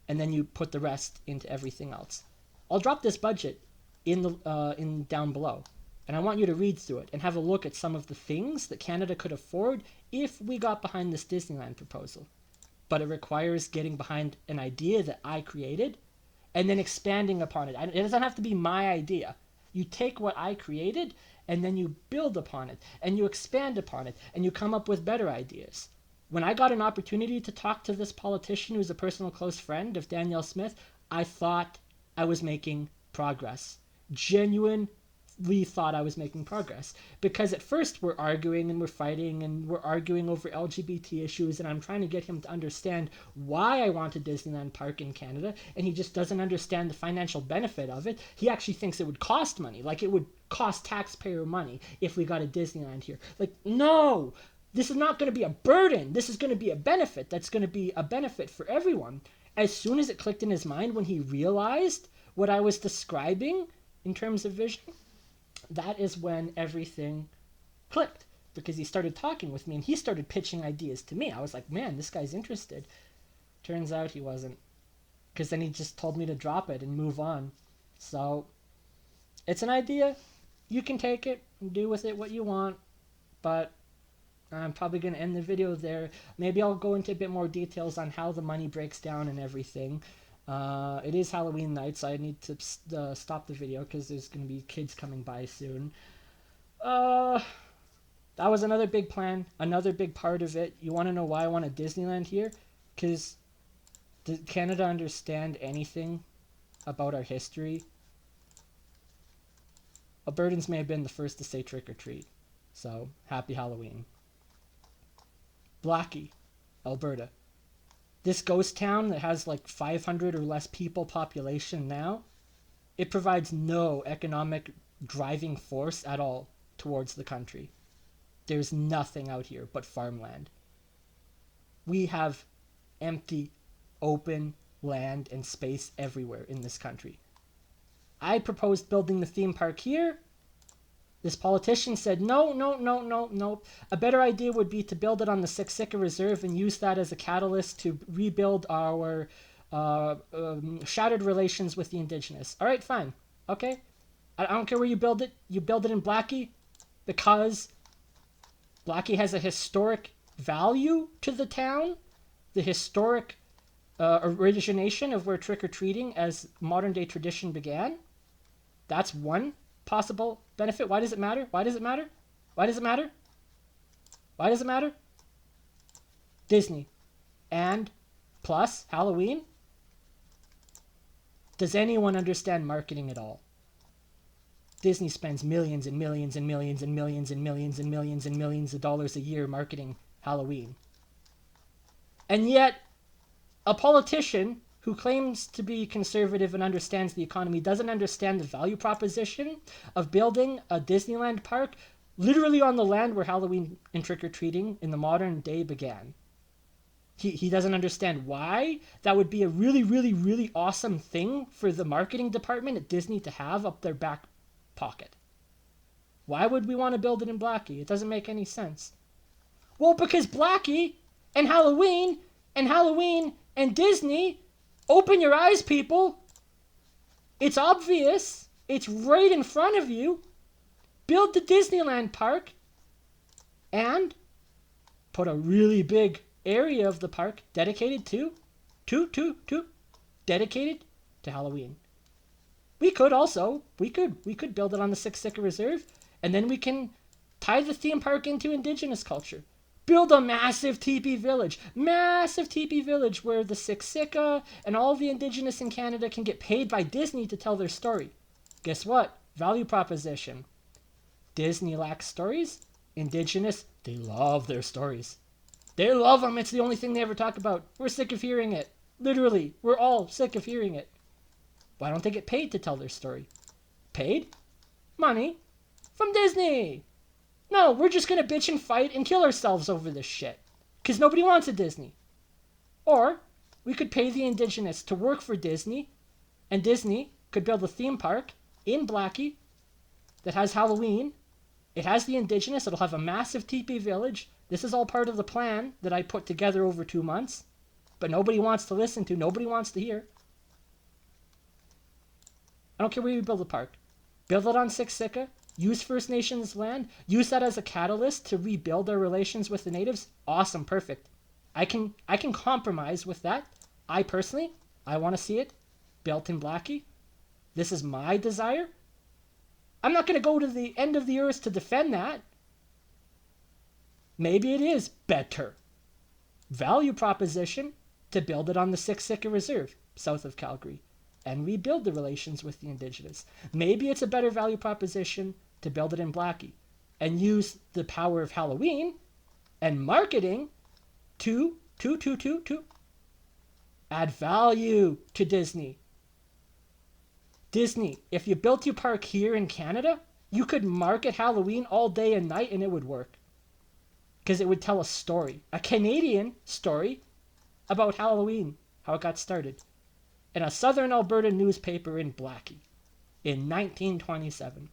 And then you put the rest into everything else. I'll drop this budget in down below. And I want you to read through it and have a look at some of the things that Canada could afford if we got behind this Disneyland proposal. But it requires getting behind an idea that I created and then expanding upon it. It doesn't have to be my idea. You take what I created and then you build upon it and you expand upon it and you come up with better ideas. When I got an opportunity to talk to this politician who's a personal close friend of Danielle Smith, I thought I was making progress. Genuinely thought I was making progress. Because at first we're arguing and we're fighting and we're arguing over LGBT issues and I'm trying to get him to understand why I want a Disneyland park in Canada and he just doesn't understand the financial benefit of it. He actually thinks it would cost money. Like it would cost taxpayer money if we got a Disneyland here. Like, no! This is not going to be a burden. This is going to be a benefit. That's going to be a benefit for everyone. As soon as it clicked in his mind when he realized what I was describing in terms of vision, that is when everything clicked. Because he started talking with me and he started pitching ideas to me. I was like, man, this guy's interested. Turns out he wasn't. Because then he just told me to drop it and move on. So, it's an idea. You can take it and do with it what you want. But I'm probably going to end the video there. Maybe I'll go into a bit more details on how the money breaks down and everything. It is Halloween night, so I need to stop the video because there's going to be kids coming by soon. That was another big plan, another big part of it. You want to know why I want a Disneyland here? Because did Canada understand anything about our history? Albertans may have been the first to say trick or treat. So, happy Halloween. Blackie, Alberta. This ghost town that has like 500 or less people population now, it provides no economic driving force at all towards the country. There's nothing out here but farmland. We have empty, open land and space everywhere in this country. I proposed building the theme park here. This politician said, no. A better idea would be to build it on the Siksika Reserve and use that as a catalyst to rebuild our shattered relations with the Indigenous. All right, fine. Okay. I don't care where you build it. You build it in Blackie because Blackie has a historic value to the town. The historic origination of where trick-or-treating as modern-day tradition began. That's one possible benefit. Why does it matter? Why does it matter? Why does it matter? Why does it matter? Disney. And plus Halloween. Does anyone understand marketing at all? Disney spends millions and millions and millions and millions and millions and millions and millions of dollars a year marketing Halloween. And yet, a politician who claims to be conservative and understands the economy doesn't understand the value proposition of building a Disneyland park literally on the land where Halloween and trick-or-treating in the modern day began. He doesn't understand why that would be a really, really, really awesome thing for the marketing department at Disney to have up their back pocket. Why would we want to build it in Blackie? It doesn't make any sense. Well, because Blackie and Halloween and Disney, open your eyes, people. It's obvious. It's right in front of you. Build the Disneyland park and put a really big area of the park dedicated to dedicated to Halloween. We could build it on the Siksika Reserve, and then we can tie the theme park into Indigenous culture. Build a massive teepee village where the Siksika and all the Indigenous in Canada can get paid by Disney to tell their story. Guess what? Value proposition. Disney lacks stories. Indigenous, they love their stories. They love them. It's the only thing they ever talk about. We're sick of hearing it. Literally, we're all sick of hearing it. Why don't they get paid to tell their story? Paid? Money? From Disney! No, we're just gonna bitch and fight and kill ourselves over this shit. Because nobody wants a Disney. Or, we could pay the Indigenous to work for Disney, and Disney could build a theme park in Blackie that has Halloween. It has the Indigenous. It'll have a massive teepee village. This is all part of the plan that I put together over 2 months. But nobody wants to listen to. Nobody wants to hear. I don't care where you build a park. Build it on Siksika. Use First Nations land. Use that as a catalyst to rebuild our relations with the natives. Awesome. Perfect. I can compromise with that. I personally want to see it built in Blackie. This is my desire. I'm not going to go to the end of the earth to defend that. Maybe it is better value proposition to build it on the Siksika Reserve south of Calgary and rebuild the relations with the Indigenous. Maybe it's a better value proposition to build it in Blackie and use the power of Halloween and marketing to add value to Disney. Disney, if you built your park here in Canada, you could market Halloween all day and night and it would work. Because it would tell a story, a Canadian story about Halloween, how it got started, in a southern Alberta newspaper in Blackie in 1927.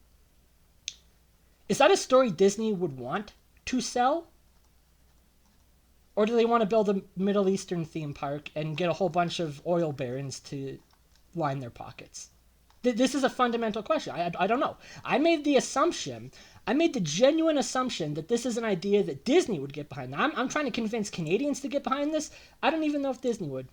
Is that a story Disney would want to sell? Or do they want to build a Middle Eastern theme park and get a whole bunch of oil barons to line their pockets? This is a fundamental question. I don't know. I made the genuine assumption that this is an idea that Disney would get behind. I'm trying to convince Canadians to get behind this. I don't even know if Disney would.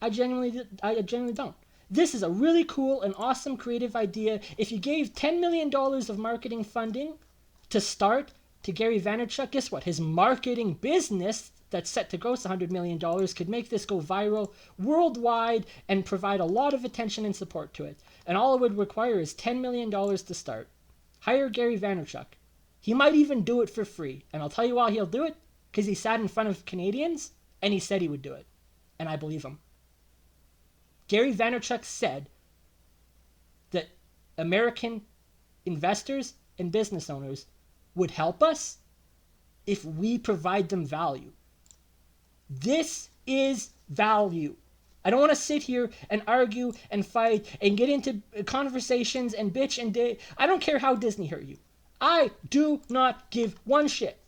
I genuinely don't. This is a really cool and awesome creative idea. If you gave $10 million of marketing funding to start to Gary Vaynerchuk, guess what? His marketing business that's set to gross $100 million could make this go viral worldwide and provide a lot of attention and support to it. And all it would require is $10 million to start. Hire Gary Vaynerchuk. He might even do it for free. And I'll tell you why he'll do it. Because he sat in front of Canadians and he said he would do it. And I believe him. Gary Vaynerchuk said that American investors and business owners would help us if we provide them value. This is value. I don't want to sit here and argue and fight and get into conversations and bitch and I don't care how Disney hurt you. I do not give one shit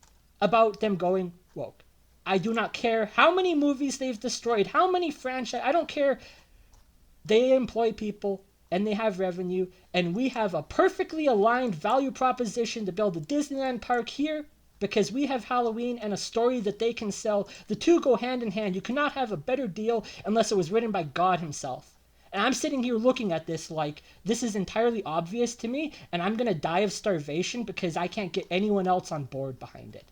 about them going woke. I do not care how many movies they've destroyed, how many franchise. I don't care. They employ people and they have revenue, and we have a perfectly aligned value proposition to build a Disneyland park here because we have Halloween and a story that they can sell. The two go hand in hand. You cannot have a better deal unless it was written by God himself. And I'm sitting here looking at this like this is entirely obvious to me, and I'm going to die of starvation because I can't get anyone else on board behind it.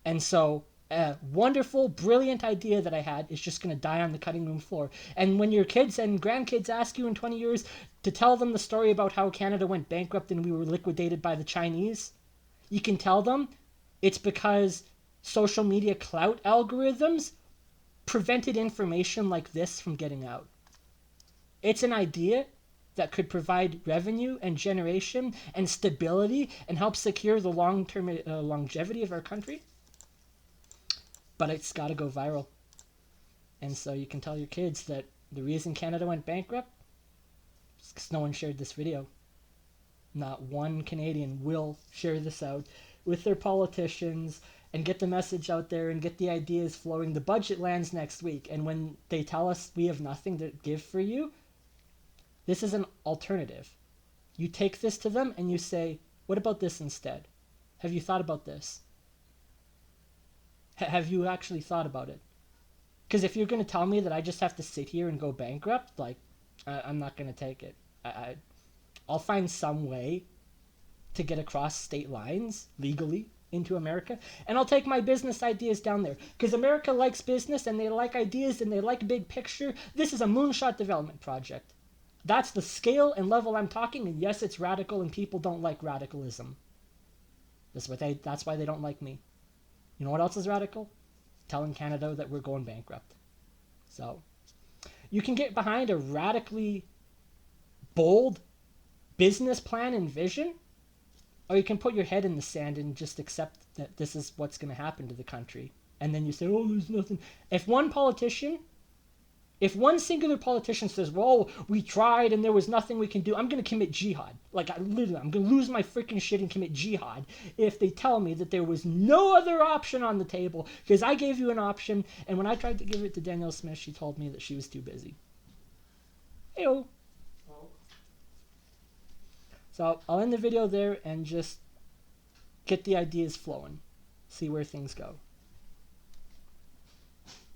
And so a wonderful, brilliant idea that I had is just going to die on the cutting room floor. And when your kids and grandkids ask you in 20 years to tell them the story about how Canada went bankrupt and we were liquidated by the Chinese, you can tell them it's because social media clout algorithms prevented information like this from getting out. It's an idea that could provide revenue and generation and stability and help secure the long-term longevity of our country. But it's got to go viral. And so you can tell your kids that the reason Canada went bankrupt is because no one shared this video. Not one Canadian will share this out with their politicians and get the message out there and get the ideas flowing. The budget lands next week. And when they tell us we have nothing to give for you, this is an alternative. You take this to them and you say, what about this instead? Have you thought about this? Have you actually thought about it? Because if you're going to tell me that I just have to sit here and go bankrupt, like, I'm not going to take it. I'll find some way to get across state lines legally into America, and I'll take my business ideas down there. Because America likes business, and they like ideas, and they like big picture. This is a moonshot development project. That's the scale and level I'm talking, and yes, it's radical, and people don't like radicalism. That's why they don't like me. You know what else is radical? Telling Canada that we're going bankrupt. So, you can get behind a radically bold business plan and vision, or you can put your head in the sand and just accept that this is what's going to happen to the country. And then you say, oh, there's nothing. If one singular politician says, well, we tried and there was nothing we can do, I'm going to commit jihad. Like, I'm going to lose my freaking shit and commit jihad if they tell me that there was no other option on the table, because I gave you an option, and when I tried to give it to Danielle Smith, she told me that she was too busy. Ew. So I'll end the video there and just get the ideas flowing. See where things go.